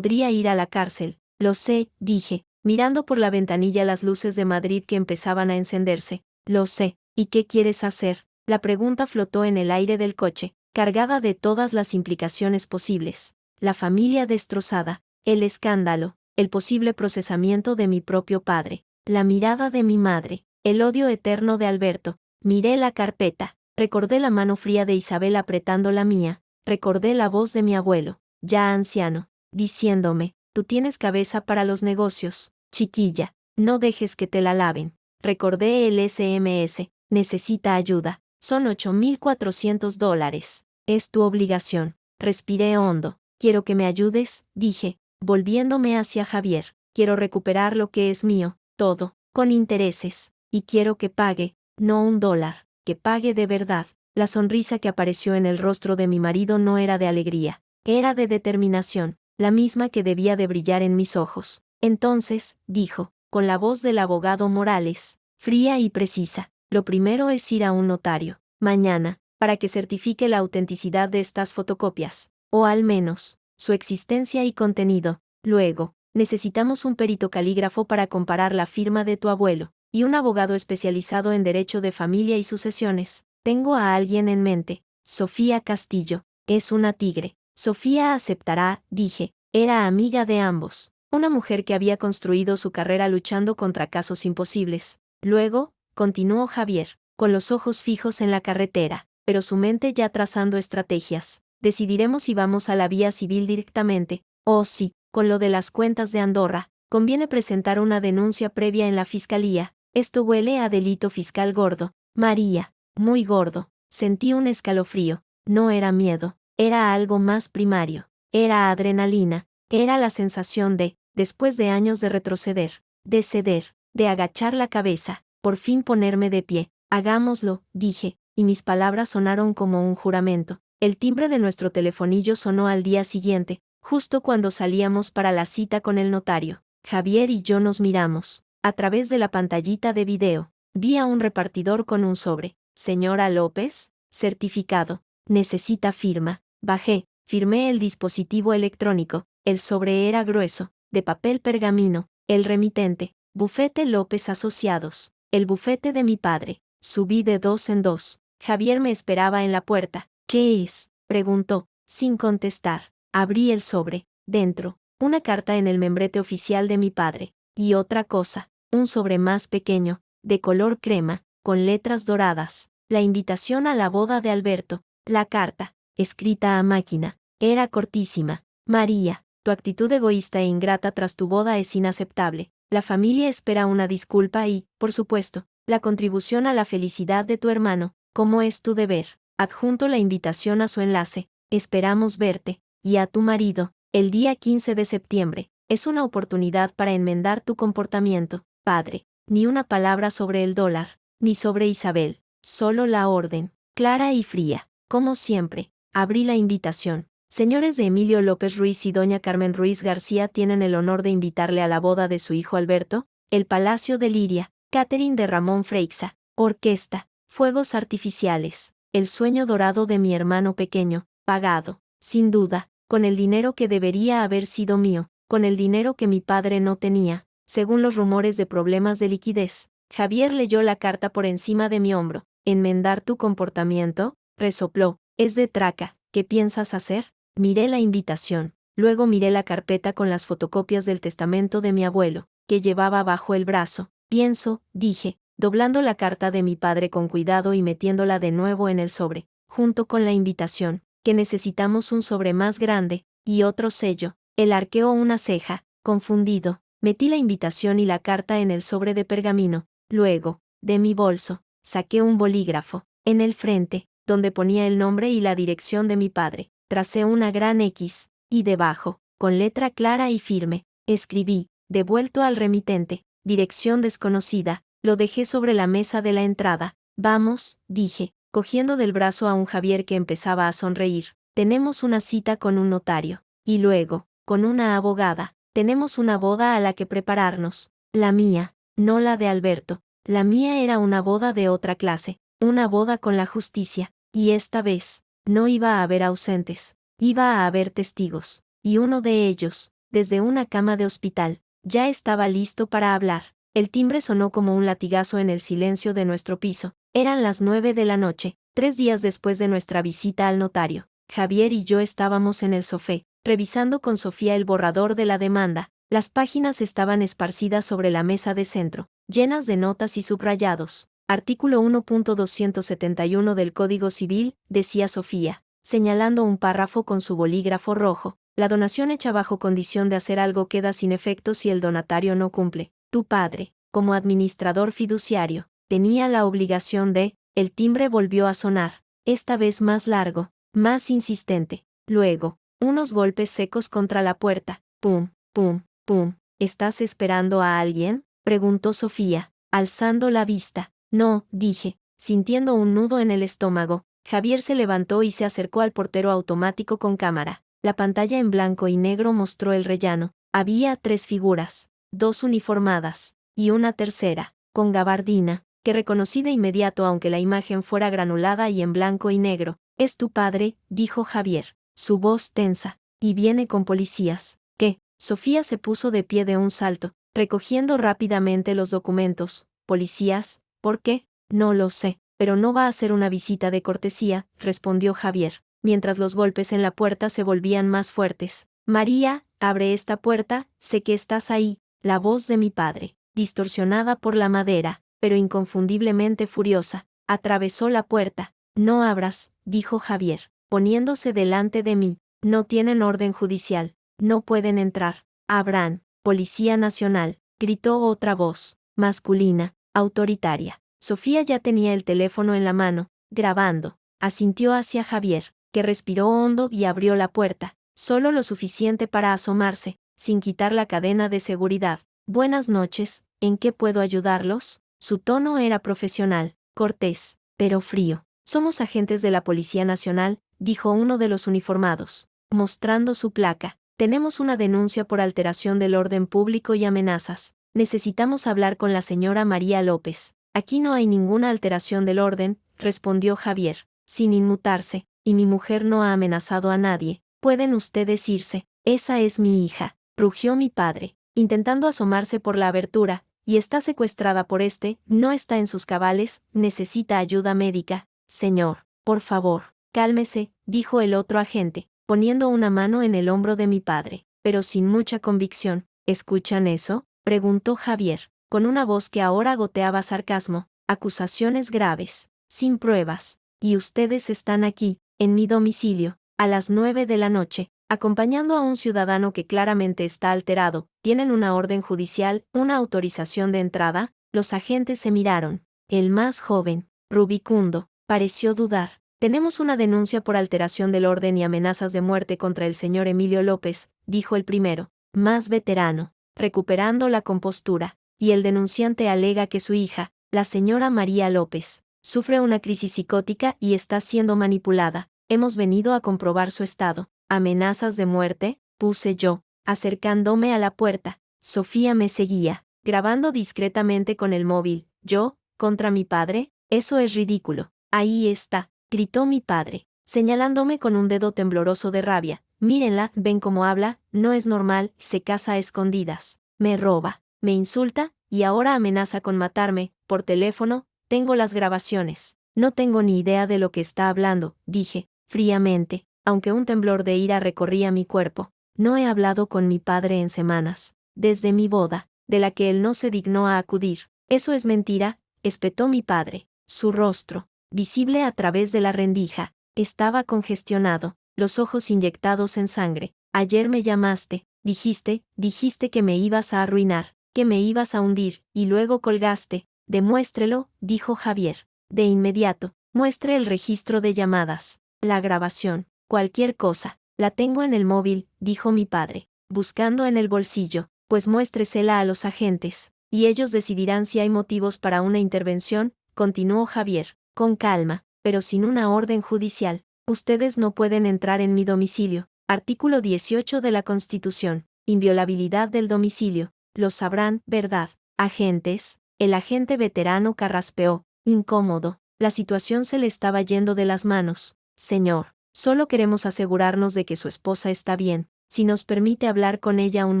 ir a la cárcel. Lo sé, dije, mirando por la ventanilla las luces de Madrid que empezaban a encenderse. Lo sé. ¿Y qué quieres hacer? La pregunta flotó en el aire del coche, cargada de todas las implicaciones posibles. La familia destrozada, el escándalo, el posible procesamiento de mi propio padre, la mirada de mi madre, el odio eterno de Alberto. Miré la carpeta, recordé la mano fría de Isabel apretando la mía, recordé la voz de mi abuelo, ya anciano, diciéndome, tú tienes cabeza para los negocios, chiquilla, no dejes que te la laven. Recordé el SMS. Necesita ayuda. Son $8,400. Es tu obligación. Respiré hondo. Quiero que me ayudes, dije, volviéndome hacia Javier. quiero recuperar lo que es mío, todo, con intereses, y quiero que pague, no $1, que pague de verdad. La sonrisa que apareció en el rostro de mi marido no era de alegría, era de determinación, la misma que debía de brillar en mis ojos. Entonces, dijo, con la voz del abogado Morales, fría y precisa, lo primero es ir a un notario, mañana, para que certifique la autenticidad de estas fotocopias, o al menos, su existencia y contenido. Luego, necesitamos un perito calígrafo para comparar la firma de tu abuelo, y un abogado especializado en derecho de familia y sucesiones. Tengo a alguien en mente, Sofía Castillo, es una tigre. Sofía aceptará, dije, era amiga de ambos, una mujer que había construido su carrera luchando contra casos imposibles. Luego, continuó Javier, con los ojos fijos en la carretera, pero su mente ya trazando estrategias. Decidiremos si vamos a la vía civil directamente, o si, con lo de las cuentas de Andorra, conviene presentar una denuncia previa en la fiscalía. Esto huele a delito fiscal gordo, María, muy gordo. Sentí un escalofrío. No era miedo, era algo más primario. Era adrenalina, era la sensación de, después de años de retroceder, de ceder, de agachar la cabeza, por fin ponerme de pie. Hagámoslo, dije, y mis palabras sonaron como un juramento. El timbre de nuestro telefonillo sonó al día siguiente, justo cuando salíamos para la cita con el notario. Javier y yo nos miramos. A través de la pantallita de video, vi a un repartidor con un sobre. Señora López, certificado. Necesita firma. Bajé, firmé el dispositivo electrónico. El sobre era grueso, de papel pergamino. El remitente, Bufete López Asociados. El bufete de mi padre. Subí de 2 en 2. Javier me esperaba en la puerta. ¿Qué es?, preguntó, sin contestar. Abrí el sobre. Dentro, una carta en el membrete oficial de mi padre. Y otra cosa, un sobre más pequeño, de color crema, con letras doradas. La invitación a la boda de Alberto. La carta, escrita a máquina, era cortísima. María, tu actitud egoísta e ingrata tras tu boda es inaceptable. La familia espera una disculpa y, por supuesto, la contribución a la felicidad de tu hermano, como es tu deber. Adjunto la invitación a su enlace. Esperamos verte, y a tu marido, el día 15 de septiembre. Es una oportunidad para enmendar tu comportamiento, padre. Ni una palabra sobre el dólar, ni sobre Isabel. Solo la orden, clara y fría. Como siempre, abrí la invitación. Señores de Emilio López Ruiz y doña Carmen Ruiz García tienen el honor de invitarle a la boda de su hijo Alberto, el Palacio de Liria, catering de Ramón Freixa, orquesta, fuegos artificiales, el sueño dorado de mi hermano pequeño, pagado, sin duda, con el dinero que debería haber sido mío, con el dinero que mi padre no tenía, según los rumores de problemas de liquidez. Javier leyó la carta por encima de mi hombro. ¿Enmendar tu comportamiento?, resopló. Es de traca. ¿Qué piensas hacer? Miré la invitación. Luego miré la carpeta con las fotocopias del testamento de mi abuelo, que llevaba bajo el brazo. Pienso, dije, doblando la carta de mi padre con cuidado y metiéndola de nuevo en el sobre, junto con la invitación, que necesitamos un sobre más grande, y otro sello. Él arqueó una ceja, confundido. Metí la invitación y la carta en el sobre de pergamino. Luego, de mi bolso, saqué un bolígrafo. En el frente, donde ponía el nombre y la dirección de mi padre, tracé una gran X, y debajo, con letra clara y firme, escribí, devuelto al remitente, dirección desconocida. Lo dejé sobre la mesa de la entrada. Vamos, dije, cogiendo del brazo a un Javier que empezaba a sonreír. Tenemos una cita con un notario. Y luego, con una abogada. Tenemos una boda a la que prepararnos. La mía, no la de Alberto. La mía era una boda de otra clase. Una boda con la justicia. Y esta vez, no iba a haber ausentes. Iba a haber testigos. Y uno de ellos, desde una cama de hospital, ya estaba listo para hablar. El timbre sonó como un latigazo en el silencio de nuestro piso. Eran las 9 de la noche, 3 días después de nuestra visita al notario. Javier y yo estábamos en el sofá, revisando con Sofía el borrador de la demanda. Las páginas estaban esparcidas sobre la mesa de centro, llenas de notas y subrayados. Artículo 1.271 del Código Civil, decía Sofía, señalando un párrafo con su bolígrafo rojo. La donación hecha bajo condición de hacer algo queda sin efecto si el donatario no cumple. Tu padre, como administrador fiduciario, tenía la obligación de... El timbre volvió a sonar, esta vez más largo, más insistente. Luego, unos golpes secos contra la puerta. Pum, pum, pum. ¿estás esperando a alguien?, preguntó Sofía, alzando la vista. No, dije, sintiendo un nudo en el estómago. Javier se levantó y se acercó al portero automático con cámara. La pantalla en blanco y negro mostró el rellano. Había 3 figuras, 2 uniformadas, y una tercera, con gabardina, que reconocí de inmediato aunque la imagen fuera granulada y en blanco y negro. «Es tu padre», dijo Javier, su voz tensa, «y viene con policías». ¿Qué? Sofía se puso de pie de un salto, recogiendo rápidamente los documentos. «¿Policías? ¿Por qué?» «No lo sé, pero no va a ser una visita de cortesía», respondió Javier, mientras los golpes en la puerta se volvían más fuertes. «María, abre esta puerta, sé que estás ahí». La voz de mi padre, distorsionada por la madera, pero inconfundiblemente furiosa, atravesó la puerta. «No abras», dijo Javier, poniéndose delante de mí. «No tienen orden judicial. No pueden entrar». «Abran, Policía Nacional», gritó otra voz, masculina, autoritaria. Sofía ya tenía el teléfono en la mano, grabando. Asintió hacia Javier, que respiró hondo y abrió la puerta, solo lo suficiente para asomarse, sin quitar la cadena de seguridad. «Buenas noches, ¿en qué puedo ayudarlos?». Su tono era profesional, cortés, pero frío. «Somos agentes de la Policía Nacional», dijo uno de los uniformados, mostrando su placa. «Tenemos una denuncia por alteración del orden público y amenazas. Necesitamos hablar con la señora María López». «Aquí no hay ninguna alteración del orden», respondió Javier, sin inmutarse, «y mi mujer no ha amenazado a nadie. Pueden ustedes irse». «Esa es mi hija», rugió mi padre, intentando asomarse por la abertura, «y está secuestrada por no está en sus cabales, necesita ayuda médica». «Señor, por favor, cálmese», dijo el otro agente, poniendo una mano en el hombro de mi padre, pero sin mucha convicción. «¿Escuchan eso?», preguntó Javier, con una voz que ahora goteaba sarcasmo. «Acusaciones graves, sin pruebas. Y ustedes están aquí, en mi domicilio, a las 9 de la noche, acompañando a un ciudadano que claramente está alterado. ¿Tienen una orden judicial, una autorización de entrada?». Los agentes se miraron. El más joven, rubicundo, pareció dudar. «Tenemos una denuncia por alteración del orden y amenazas de muerte contra el señor Emilio López», dijo el primero, más veterano, recuperando la compostura, «y el denunciante alega que su hija, la señora María López, sufre una crisis psicótica y está siendo manipulada. Hemos venido a comprobar su estado». «¿Amenazas de muerte?», puse yo, acercándome a la puerta. Sofía me seguía, grabando discretamente con el móvil. «¿Yo, contra mi padre? Eso es ridículo». «Ahí está», gritó mi padre, señalándome con un dedo tembloroso de rabia. «Mírenla, ven cómo habla, no es normal, se casa a escondidas. Me roba, me insulta, y ahora amenaza con matarme, por teléfono. Tengo las grabaciones». «No tengo ni idea de lo que está hablando», dije, fríamente, aunque un temblor de ira recorría mi cuerpo. «No he hablado con mi padre en semanas, desde mi boda, de la que él no se dignó a acudir». «Eso es mentira», espetó mi padre. Su rostro, visible a través de la rendija, estaba congestionado, los ojos inyectados en sangre. «Ayer me llamaste, dijiste que me ibas a arruinar, que me ibas a hundir, y luego colgaste». «Demuéstrelo», dijo Javier. «De inmediato, muestre el registro de llamadas, la grabación, cualquier cosa». «La tengo en el móvil», dijo mi padre, buscando en el bolsillo. «Pues muéstresela a los agentes, y ellos decidirán si hay motivos para una intervención», continuó Javier, con calma, pero sin una orden judicial. «Ustedes no pueden entrar en mi domicilio. Artículo 18 de la Constitución. Inviolabilidad del domicilio. Lo sabrán, ¿verdad, agentes?». El agente veterano carraspeó, incómodo. La situación se le estaba yendo de las manos. «Señor, solo queremos asegurarnos de que su esposa está bien. Si nos permite hablar con ella un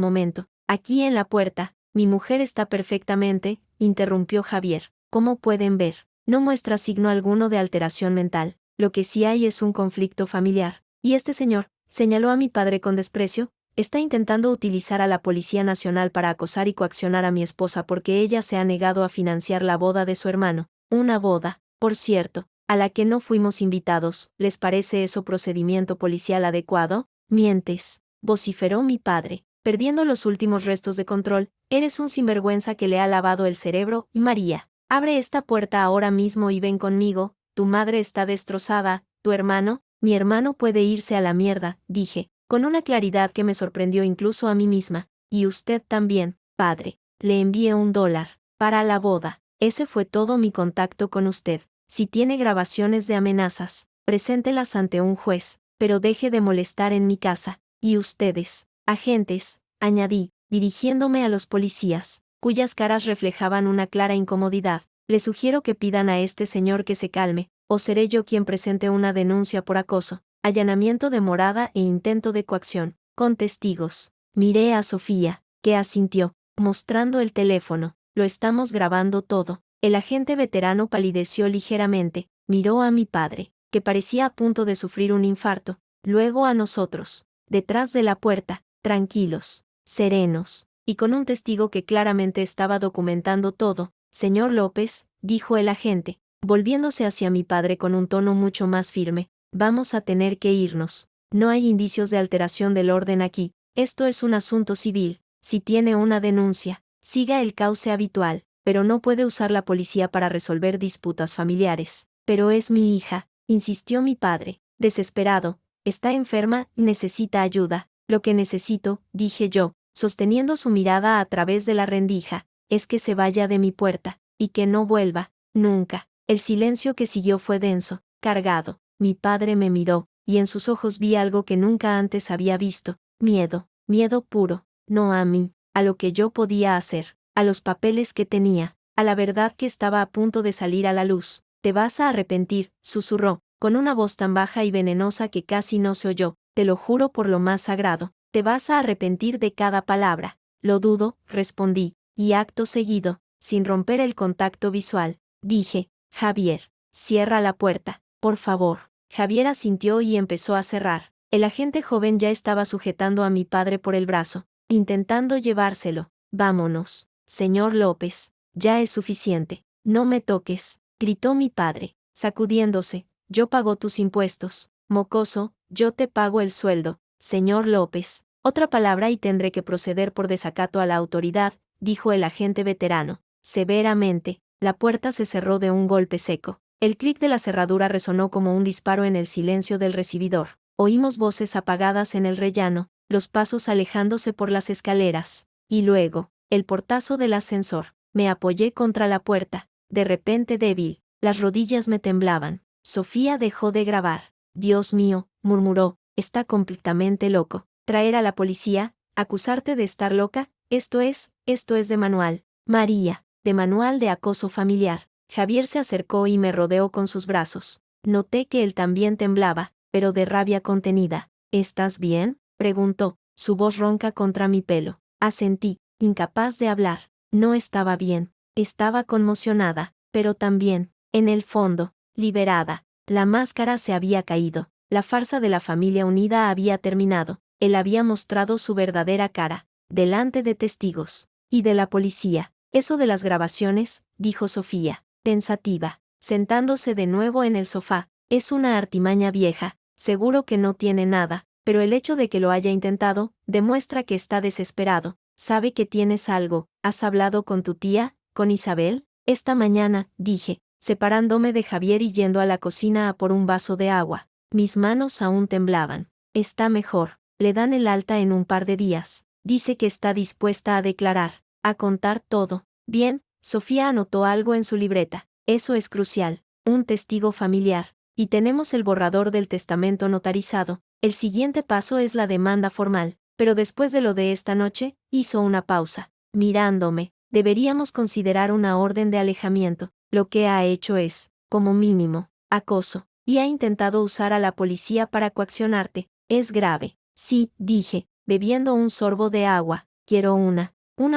momento». «Aquí en la puerta, mi mujer está perfectamente», interrumpió Javier. «Como pueden ver, no muestra signo alguno de alteración mental. Lo que sí hay es un conflicto familiar. Y este señor», señaló a mi padre con desprecio, «está intentando utilizar a la Policía Nacional para acosar y coaccionar a mi esposa porque ella se ha negado a financiar la boda de su hermano. Una boda, por cierto, a la que no fuimos invitados. ¿Les parece eso procedimiento policial adecuado?». «Mientes», vociferó mi padre, perdiendo los últimos restos de control. «Eres un sinvergüenza que le ha lavado el cerebro». «María, abre esta puerta ahora mismo y ven conmigo. Tu madre está destrozada. ¿Tu hermano?». «Mi hermano puede irse a la mierda», dije, con una claridad que me sorprendió incluso a mí misma. Y usted también, padre. Le envié $1 para la boda. Ese fue todo mi contacto con usted. Si tiene grabaciones de amenazas, preséntelas ante un juez, pero deje de molestar en mi casa. Y ustedes, agentes, añadí, dirigiéndome a los policías, cuyas caras reflejaban una clara incomodidad, le sugiero que pidan a este señor que se calme, o seré yo quien presente una denuncia por acoso, allanamiento de morada e intento de coacción, con testigos. Miré a Sofía, que asintió, mostrando el teléfono. Lo estamos grabando todo. El agente veterano palideció ligeramente, miró a mi padre, que parecía a punto de sufrir un infarto, luego a nosotros, detrás de la puerta, tranquilos, serenos, y con un testigo que claramente estaba documentando todo. Señor López, dijo el agente, volviéndose hacia mi padre con un tono mucho más firme, vamos a tener que irnos. No hay indicios de alteración del orden aquí, esto es un asunto civil. Si tiene una denuncia, siga el cauce habitual, pero no puede usar la policía para resolver disputas familiares. Pero es mi hija, insistió mi padre, desesperado, está enferma y necesita ayuda. Lo que necesito, dije yo, sosteniendo su mirada a través de la rendija, es que se vaya de mi puerta, y que no vuelva, nunca. El silencio que siguió fue denso, cargado. Mi padre me miró, y en sus ojos vi algo que nunca antes había visto, miedo, miedo puro, no a mí, a lo que yo podía hacer, a los papeles que tenía, a la verdad que estaba a punto de salir a la luz. Te vas a arrepentir, susurró, con una voz tan baja y venenosa que casi no se oyó, te lo juro por lo más sagrado, te vas a arrepentir de cada palabra. Lo dudo, respondí, y acto seguido, sin romper el contacto visual, dije, Javier, cierra la puerta, por favor. Javier asintió y empezó a cerrar. El agente joven ya estaba sujetando a mi padre por el brazo, intentando llevárselo. Vámonos, señor López, ya es suficiente. No me toques, gritó mi padre, sacudiéndose. Yo pago tus impuestos, mocoso, yo te pago el sueldo, señor López. Otra palabra y tendré que proceder por desacato a la autoridad, dijo el agente veterano, severamente. La puerta se cerró de un golpe seco. El clic de la cerradura resonó como un disparo en el silencio del recibidor. Oímos voces apagadas en el rellano, los pasos alejándose por las escaleras, y luego, el portazo del ascensor. Me apoyé contra la puerta, de repente débil, las rodillas me temblaban. Sofía dejó de grabar. Dios mío, murmuró, está completamente loco. Traer a la policía, acusarte de estar loca, esto es de manual. María, de manual de acoso familiar. Javier se acercó y me rodeó con sus brazos. Noté que él también temblaba, pero de rabia contenida. ¿Estás bien?, preguntó, su voz ronca contra mi pelo. Asentí, incapaz de hablar. No estaba bien. Estaba conmocionada, pero también, en el fondo, liberada. La máscara se había caído. La farsa de la familia unida había terminado. Él había mostrado su verdadera cara, delante de testigos y de la policía. Eso de las grabaciones, dijo Sofía, pensativa, sentándose de nuevo en el sofá, es una artimaña vieja, seguro que no tiene nada, pero el hecho de que lo haya intentado, demuestra que está desesperado. Sabe que tienes algo. ¿Has hablado con tu tía, con Isabel? Esta mañana, dije, separándome de Javier y yendo a la cocina a por un vaso de agua. Mis manos aún temblaban. Está mejor. Le dan el alta en un par de días. Dice que está dispuesta a declarar, a contar todo. Bien, Sofía anotó algo en su libreta. Eso es crucial. Un testigo familiar. Y tenemos el borrador del testamento notarizado. El siguiente paso es la demanda formal. Pero después de lo de esta noche, hizo una pausa. Mirándome, deberíamos considerar una orden de alejamiento. Lo que ha hecho es, como mínimo, acoso. Y ha intentado usar a la policía para coaccionarte. Es grave. Sí, dije, bebiendo un sorbo de agua. Quiero una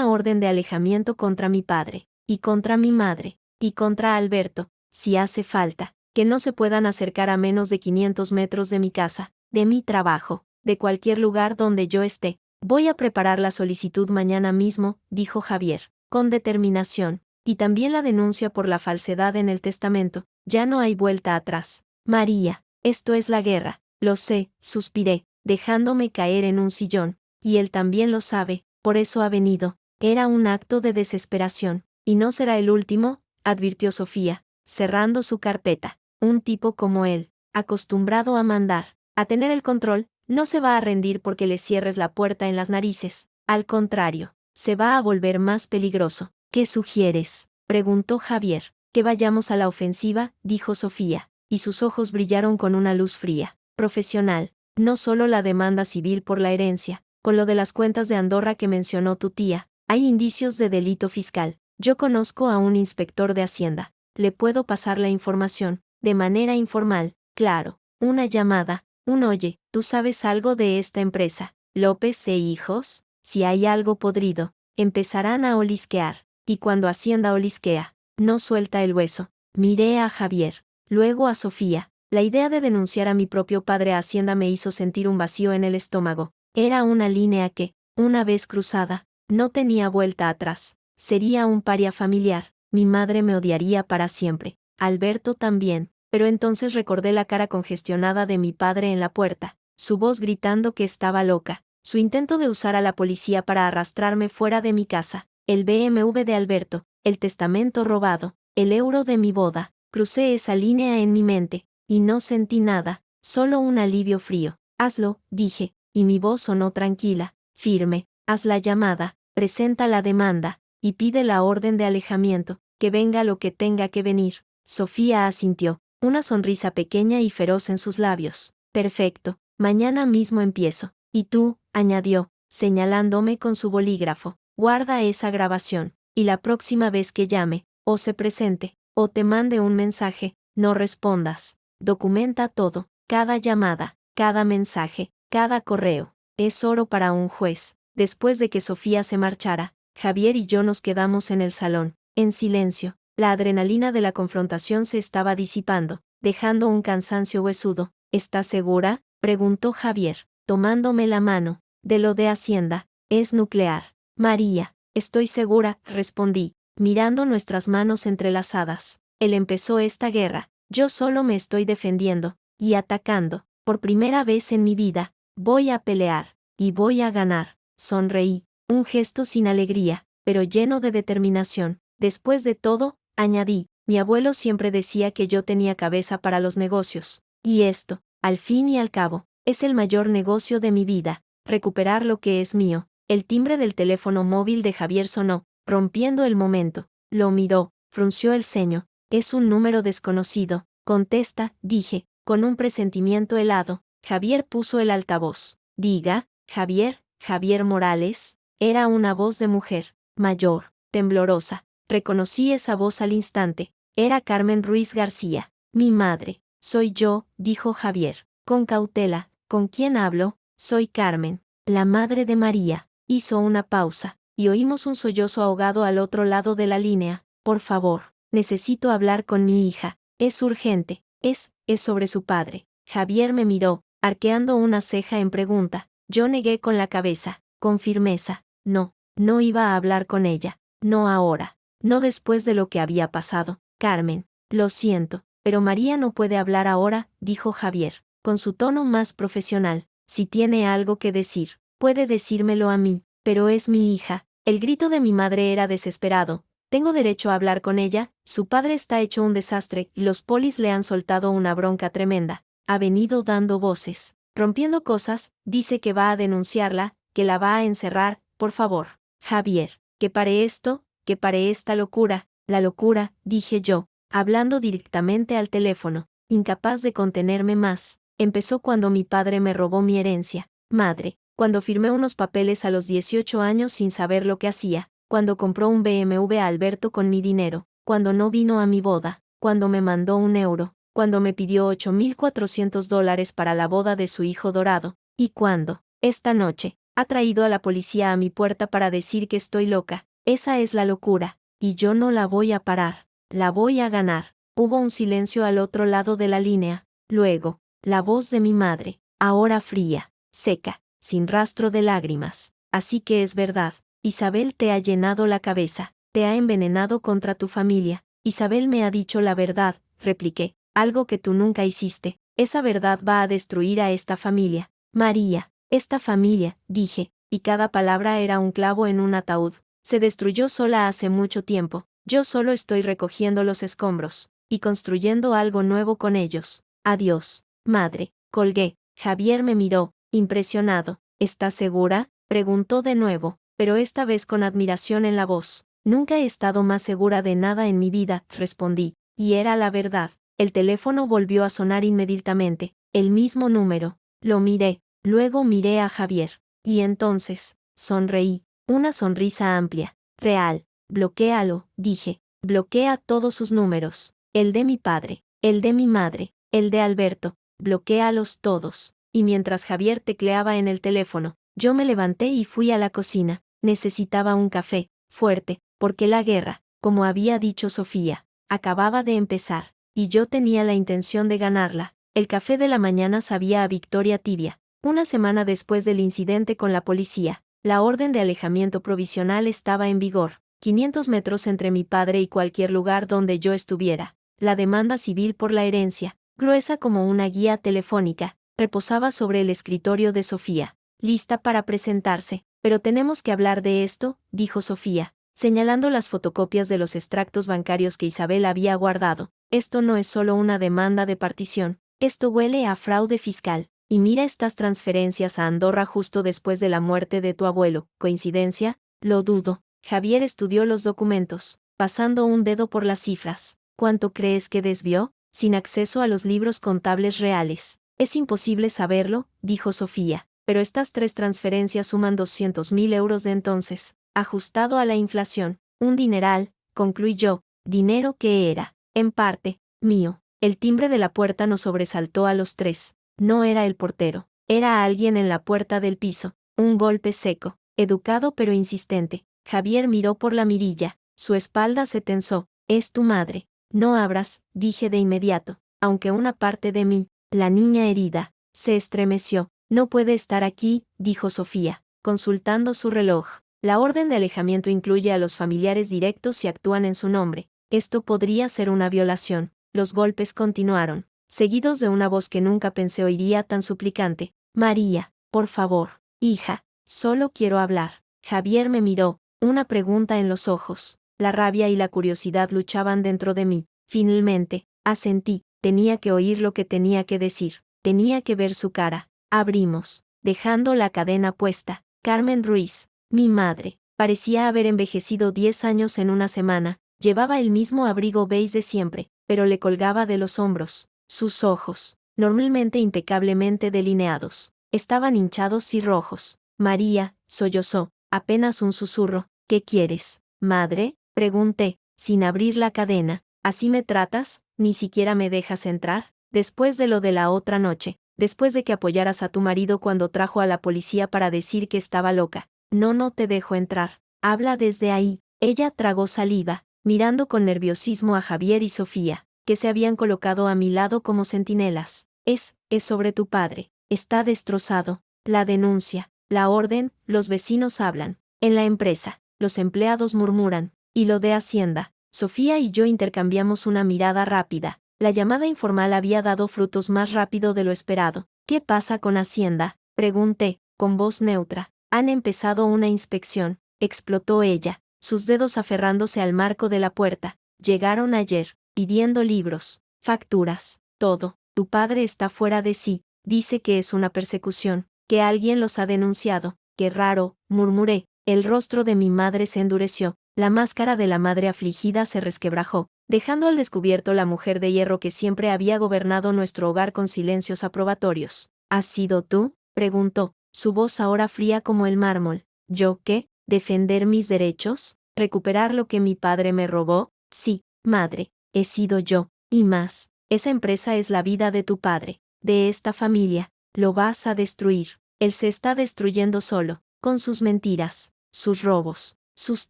orden de alejamiento contra mi padre, y contra mi madre, y contra Alberto, si hace falta, que no se puedan acercar a menos de 500 metros de mi casa, de mi trabajo, de cualquier lugar donde yo esté. Voy a preparar la solicitud mañana mismo, dijo Javier, con determinación, y también la denuncia por la falsedad en el testamento. Ya no hay vuelta atrás. María, esto es la guerra. Lo sé, suspiré, dejándome caer en un sillón, y él también lo sabe, por eso ha venido. Era un acto de desesperación, y no será el último, advirtió Sofía, cerrando su carpeta. Un tipo como él, acostumbrado a mandar, a tener el control, no se va a rendir porque le cierres la puerta en las narices. Al contrario, se va a volver más peligroso. ¿Qué sugieres?, preguntó Javier. Que vayamos a la ofensiva, dijo Sofía, y sus ojos brillaron con una luz fría. Profesional, no solo la demanda civil por la herencia, con lo de las cuentas de Andorra que mencionó tu tía, hay indicios de delito fiscal. Yo conozco a un inspector de Hacienda. Le puedo pasar la información, de manera informal, claro. Una llamada, oye, ¿tú sabes algo de esta empresa, López e Hijos? Si hay algo podrido, empezarán a olisquear, y cuando Hacienda olisquea, no suelta el hueso. Miré a Javier, luego a Sofía. La idea de denunciar a mi propio padre a Hacienda me hizo sentir un vacío en el estómago. Era una línea que, una vez cruzada, no tenía vuelta atrás. Sería un paria familiar. Mi madre me odiaría para siempre. Alberto también. Pero entonces recordé la cara congestionada de mi padre en la puerta, su voz gritando que estaba loca, su intento de usar a la policía para arrastrarme fuera de mi casa, el BMW de Alberto, el testamento robado, el euro de mi boda. Crucé esa línea en mi mente, y no sentí nada, solo un alivio frío. Hazlo, dije, y mi voz sonó tranquila, firme. Haz la llamada, presenta la demanda, y pide la orden de alejamiento, que venga lo que tenga que venir. Sofía asintió, una sonrisa pequeña y feroz en sus labios. Perfecto, mañana mismo empiezo. Y tú, añadió, señalándome con su bolígrafo, guarda esa grabación, y la próxima vez que llame, o se presente, o te mande un mensaje, no respondas. Documenta todo, cada llamada, cada mensaje, cada correo. Es oro para un juez. Después de que Sofía se marchara, Javier y yo nos quedamos en el salón, en silencio. La adrenalina de la confrontación se estaba disipando, dejando un cansancio huesudo. ¿Estás segura?, preguntó Javier, tomándome la mano. De lo de Hacienda, es nuclear. María, estoy segura, respondí, mirando nuestras manos entrelazadas. Él empezó esta guerra, yo solo me estoy defendiendo, y atacando. Por primera vez en mi vida, voy a pelear, y voy a ganar. Sonreí, un gesto sin alegría, pero lleno de determinación. Después de todo, añadí, mi abuelo siempre decía que yo tenía cabeza para los negocios. Y esto, al fin y al cabo, es el mayor negocio de mi vida, recuperar lo que es mío. El timbre del teléfono móvil de Javier sonó, rompiendo el momento. Lo miró, frunció el ceño. Es un número desconocido. Contesta, dije, con un presentimiento helado. Javier puso el altavoz. Diga, Javier, Javier Morales. Era una voz de mujer, mayor, temblorosa. Reconocí esa voz al instante. Era Carmen Ruiz García, mi madre. Soy yo, dijo Javier, con cautela. ¿Con quién hablo? Soy Carmen, la madre de María. Hizo una pausa, y oímos un sollozo ahogado al otro lado de la línea. Por favor, necesito hablar con mi hija. Es urgente. Es sobre su padre. Javier me miró, arqueando una ceja en pregunta. Yo negué con la cabeza, con firmeza. No iba a hablar con ella. No ahora. No después de lo que había pasado. Carmen, lo siento, pero María no puede hablar ahora, dijo Javier, con su tono más profesional. Si tiene algo que decir, puede decírmelo a mí, pero es mi hija. El grito de mi madre era desesperado. Tengo derecho a hablar con ella, su padre está hecho un desastre, y los polis le han soltado una bronca tremenda. Ha venido dando voces, rompiendo cosas, dice que va a denunciarla, que la va a encerrar. Por favor, Javier, que pare esto, que pare esta locura. La locura, dije yo, hablando directamente al teléfono, incapaz de contenerme más. Empezó cuando mi padre me robó mi herencia. Madre, cuando firmé unos papeles a los 18 años sin saber lo que hacía, cuando compró un BMW a Alberto con mi dinero, cuando no vino a mi boda, cuando me mandó un euro, cuando me pidió $8,400 para la boda de su hijo dorado, y cuando, esta noche, ha traído a la policía a mi puerta para decir que estoy loca. Esa es la locura, y yo no la voy a parar, la voy a ganar. Hubo un silencio al otro lado de la línea. Luego, la voz de mi madre, ahora fría, seca, sin rastro de lágrimas. Así que es verdad, Isabel te ha llenado la cabeza, te ha envenenado contra tu familia. Isabel me ha dicho la verdad, repliqué, algo que tú nunca hiciste. Esa verdad va a destruir a esta familia. María, esta familia, dije, y cada palabra era un clavo en un ataúd. Se destruyó sola hace mucho tiempo. Yo solo estoy recogiendo los escombros y construyendo algo nuevo con ellos. Adiós, madre. Colgué. Javier me miró, impresionado. ¿Estás segura?, preguntó de nuevo. pero esta vez con admiración en la voz. Nunca he estado más segura de nada en mi vida, respondí, y era la verdad. El teléfono volvió a sonar inmediatamente, el mismo número. Lo miré, luego miré a Javier. Y entonces, sonreí, una sonrisa amplia, real. Bloquéalo, dije, bloquea todos sus números. El de mi padre, el de mi madre, el de Alberto, bloquéalos todos. Y mientras Javier tecleaba en el teléfono, yo me levanté y fui a la cocina. Necesitaba un café, fuerte, porque la guerra, como había dicho Sofía, acababa de empezar, y yo tenía la intención de ganarla. El café de la mañana sabía a victoria tibia. Una semana después del incidente con la policía, la orden de alejamiento provisional estaba en vigor. 500 metros entre mi padre y cualquier lugar donde yo estuviera. La demanda civil por la herencia, gruesa como una guía telefónica, reposaba sobre el escritorio de Sofía, lista para presentarse. Pero tenemos que hablar de esto, dijo Sofía, señalando las fotocopias de los extractos bancarios que Isabel había guardado. Esto no es solo una demanda de partición, esto huele a fraude fiscal. Y mira estas transferencias a Andorra justo después de la muerte de tu abuelo. ¿Coincidencia? Lo dudo. Javier estudió los documentos, pasando un dedo por las cifras. ¿Cuánto crees que desvió? Sin acceso a los libros contables reales. Es imposible saberlo, dijo Sofía, pero estas 3 transferencias suman 200.000 euros de entonces, ajustado a la inflación. Un dineral, concluí yo, dinero que era, en parte, mío. El timbre de la puerta nos sobresaltó a los 3. No era el portero, era alguien en la puerta del piso. Un golpe seco, educado pero insistente. Javier miró por la mirilla, su espalda se tensó. Es tu madre. No abras, dije de inmediato, aunque una parte de mí, la niña herida, se estremeció. No puede estar aquí, dijo Sofía, consultando su reloj. La orden de alejamiento incluye a los familiares directos si actúan en su nombre. Esto podría ser una violación. Los golpes continuaron, seguidos de una voz que nunca pensé oiría tan suplicante. María, por favor, hija, solo quiero hablar. Javier me miró, una pregunta en los ojos. La rabia y la curiosidad luchaban dentro de mí. Finalmente, asentí. Tenía que oír lo que tenía que decir. Tenía que ver su cara. Abrimos, dejando la cadena puesta. Carmen Ruiz, mi madre, parecía haber envejecido 10 años en una semana. Llevaba el mismo abrigo beige de siempre, pero le colgaba de los hombros. Sus ojos, normalmente impecablemente delineados, estaban hinchados y rojos. María, sollozó, apenas un susurro. ¿Qué quieres, madre? Pregunté, sin abrir la cadena. ¿Así me tratas? ¿Ni siquiera me dejas entrar? Después de lo de la otra noche, después de que apoyaras a tu marido cuando trajo a la policía para decir que estaba loca. No te dejo entrar. Habla desde ahí. Ella tragó saliva, mirando con nerviosismo a Javier y Sofía, que se habían colocado a mi lado como centinelas. Es sobre tu padre. Está destrozado. La denuncia, la orden, los vecinos hablan. En la empresa, los empleados murmuran. Y lo de Hacienda. Sofía y yo intercambiamos una mirada rápida. La llamada informal había dado frutos más rápido de lo esperado. ¿Qué pasa con Hacienda? Pregunté, con voz neutra. Han empezado una inspección, explotó ella, sus dedos aferrándose al marco de la puerta. Llegaron ayer, pidiendo libros, facturas, todo. Tu padre está fuera de sí, dice que es una persecución, que alguien los ha denunciado. Qué raro, murmuré. El rostro de mi madre se endureció. La máscara de la madre afligida se resquebrajó, dejando al descubierto la mujer de hierro que siempre había gobernado nuestro hogar con silencios aprobatorios. ¿Has sido tú? Preguntó, su voz ahora fría como el mármol. ¿Yo qué? ¿Defender mis derechos? ¿Recuperar lo que mi padre me robó? Sí, madre, he sido yo, y más. Esa empresa es la vida de tu padre, de esta familia. Lo vas a destruir. Él se está destruyendo solo, con sus mentiras, sus robos, sus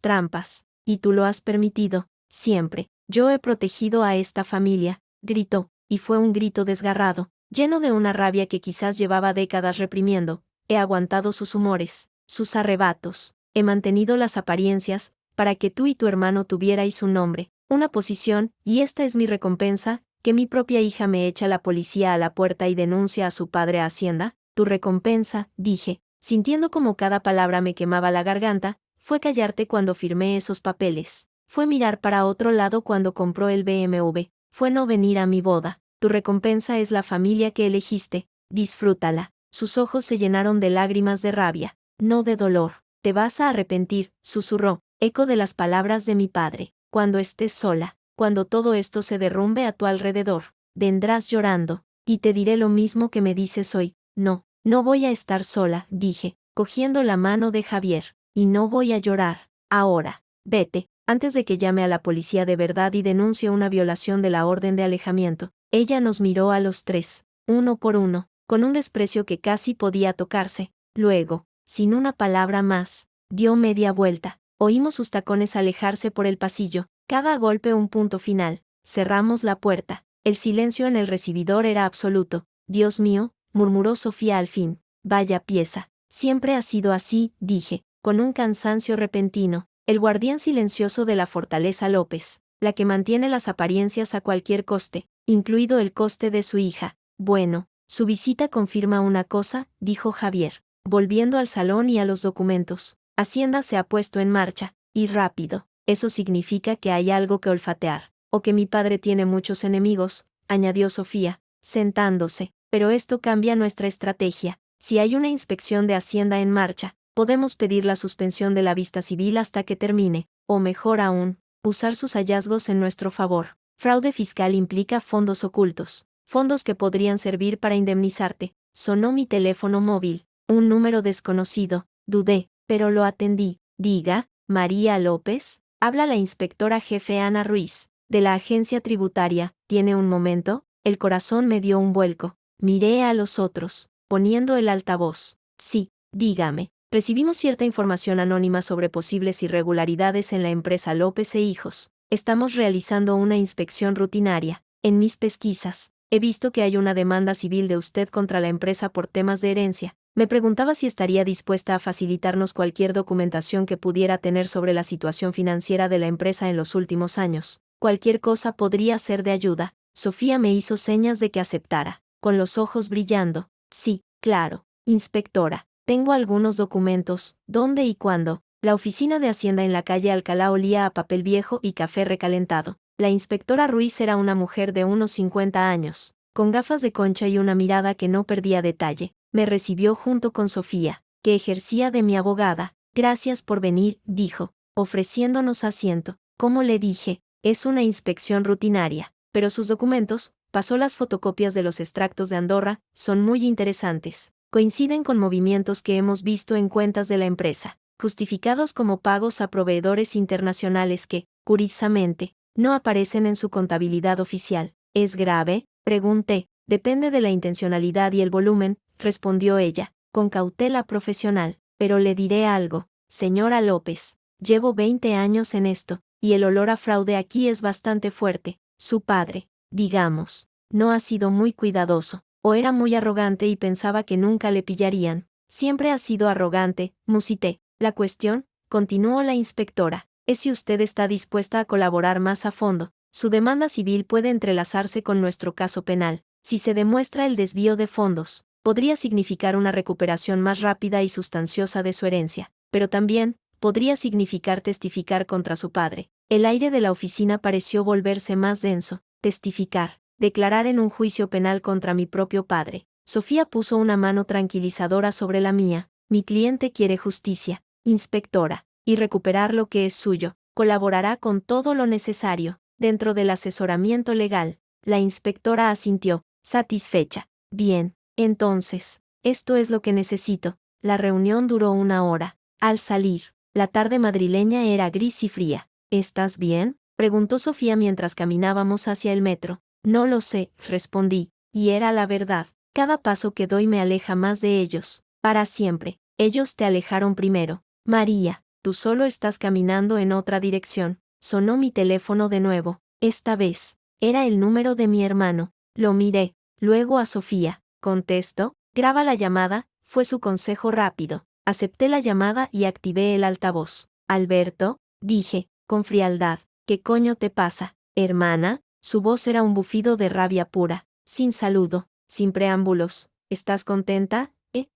trampas, y tú lo has permitido, siempre. Yo he protegido a esta familia, gritó, y fue un grito desgarrado, lleno de una rabia que quizás llevaba décadas reprimiendo. He aguantado sus humores, sus arrebatos, he mantenido las apariencias, para que tú y tu hermano tuvierais un nombre, una posición, y esta es mi recompensa, que mi propia hija me echa la policía a la puerta y denuncia a su padre a Hacienda. Tu recompensa, dije, sintiendo como cada palabra me quemaba la garganta, fue callarte cuando firmé esos papeles, fue mirar para otro lado cuando compró el BMW, fue no venir a mi boda. Tu recompensa es la familia que elegiste, disfrútala. Sus ojos se llenaron de lágrimas de rabia, no de dolor. te vas a arrepentir, susurró, eco de las palabras de mi padre. Cuando estés sola, cuando todo esto se derrumbe a tu alrededor, vendrás llorando, y te diré lo mismo que me dices hoy. No, no voy a estar sola, dije, cogiendo la mano de Javier, y no voy a llorar. Ahora, vete, antes de que llame a la policía de verdad y denuncie una violación de la orden de alejamiento. Ella nos miró a los tres, uno por uno, con un desprecio que casi podía tocarse. Luego, sin una palabra más, dio media vuelta. Oímos sus tacones alejarse por el pasillo, cada golpe un punto final. Cerramos la puerta. El silencio en el recibidor era absoluto. Dios mío, murmuró Sofía al fin. Vaya pieza. Siempre ha sido así, dije, con un cansancio repentino. El guardián silencioso de la fortaleza López, la que mantiene las apariencias a cualquier coste, incluido el coste de su hija. Bueno, su visita confirma una cosa, dijo Javier, volviendo al salón y a los documentos. Hacienda se ha puesto en marcha, y rápido. Eso significa que hay algo que olfatear, o que mi padre tiene muchos enemigos, añadió Sofía, sentándose. Pero esto cambia nuestra estrategia. Si hay una inspección de Hacienda en marcha, podemos pedir la suspensión de la vista civil hasta que termine, o mejor aún, usar sus hallazgos en nuestro favor. Fraude fiscal implica fondos ocultos, fondos que podrían servir para indemnizarte. Sonó mi teléfono móvil, un número desconocido. Dudé, pero lo atendí. Diga, María López, habla la inspectora jefe Ana Ruiz, de la agencia tributaria. ¿Tiene un momento? El corazón me dio un vuelco. Miré a los otros, poniendo el altavoz. Sí, dígame. Recibimos cierta información anónima sobre posibles irregularidades en la empresa López e Hijos. Estamos realizando una inspección rutinaria. En mis pesquisas, he visto que hay una demanda civil de usted contra la empresa por temas de herencia. Me preguntaba si estaría dispuesta a facilitarnos cualquier documentación que pudiera tener sobre la situación financiera de la empresa en los últimos años. Cualquier cosa podría ser de ayuda. Sofía me hizo señas de que aceptara, con los ojos brillando. Sí, claro, inspectora. Tengo algunos documentos. ¿Dónde y cuándo? La oficina de Hacienda en la calle Alcalá olía a papel viejo y café recalentado. La inspectora Ruiz era una mujer de unos 50 años, con gafas de concha y una mirada que no perdía detalle. Me recibió junto con Sofía, que ejercía de mi abogada. Gracias por venir, dijo, ofreciéndonos asiento. Como le dije, es una inspección rutinaria, pero sus documentos, pasó las fotocopias de los extractos de Andorra, son muy interesantes. Coinciden con movimientos que hemos visto en cuentas de la empresa, justificados como pagos a proveedores internacionales que, curiosamente, no aparecen en su contabilidad oficial. ¿Es grave?, pregunté. Depende de la intencionalidad y el volumen, respondió ella, con cautela profesional. Pero le diré algo, señora López. Llevo 20 años en esto, y el olor a fraude aquí es bastante fuerte. Su padre, digamos, no ha sido muy cuidadoso, o era muy arrogante y pensaba que nunca le pillarían. Siempre ha sido arrogante, musité. La cuestión, continuó la inspectora, es si usted está dispuesta a colaborar más a fondo. Su demanda civil puede entrelazarse con nuestro caso penal. Si se demuestra el desvío de fondos, podría significar una recuperación más rápida y sustanciosa de su herencia, pero también podría significar testificar contra su padre. El aire de la oficina pareció volverse más denso. Testificar, declarar en un juicio penal contra mi propio padre. Sofía puso una mano tranquilizadora sobre la mía. Mi cliente quiere justicia, inspectora, y recuperar lo que es suyo. Colaborará con todo lo necesario, dentro del asesoramiento legal. La inspectora asintió, satisfecha. Bien, entonces, esto es lo que necesito. La reunión duró 1 hora. Al salir, la tarde madrileña era gris y fría. ¿Estás bien?, preguntó Sofía mientras caminábamos hacia el metro. No lo sé, respondí, y era la verdad. Cada paso que doy me aleja más de ellos. Para siempre. Ellos te alejaron primero. María, tú solo estás caminando en otra dirección. Sonó mi teléfono de nuevo. Esta vez, era el número de mi hermano. Lo miré, luego a Sofía. Contesto, graba la llamada, fue su consejo rápido. Acepté la llamada y activé el altavoz. Alberto, dije, con frialdad, ¿qué coño te pasa, hermana? Su voz era un bufido de rabia pura, sin saludo, sin preámbulos. ¿Estás contenta?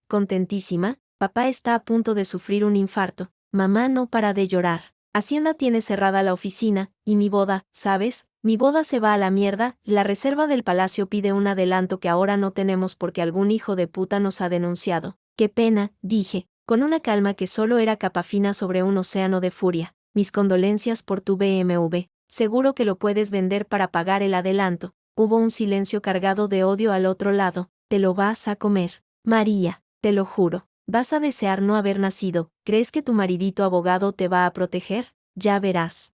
Contentísima. Papá está a punto de sufrir un infarto. Mamá no para de llorar. Hacienda tiene cerrada la oficina, y mi boda, ¿sabes? Mi boda se va a la mierda, la reserva del palacio pide un adelanto que ahora no tenemos porque algún hijo de puta nos ha denunciado. Qué pena, dije, con una calma que solo era capa fina sobre un océano de furia. Mis condolencias por tu BMW, seguro que lo puedes vender para pagar el adelanto. Hubo un silencio cargado de odio al otro lado. Te lo vas a comer, María, te lo juro. Vas a desear no haber nacido. ¿Crees que tu maridito abogado te va a proteger? Ya verás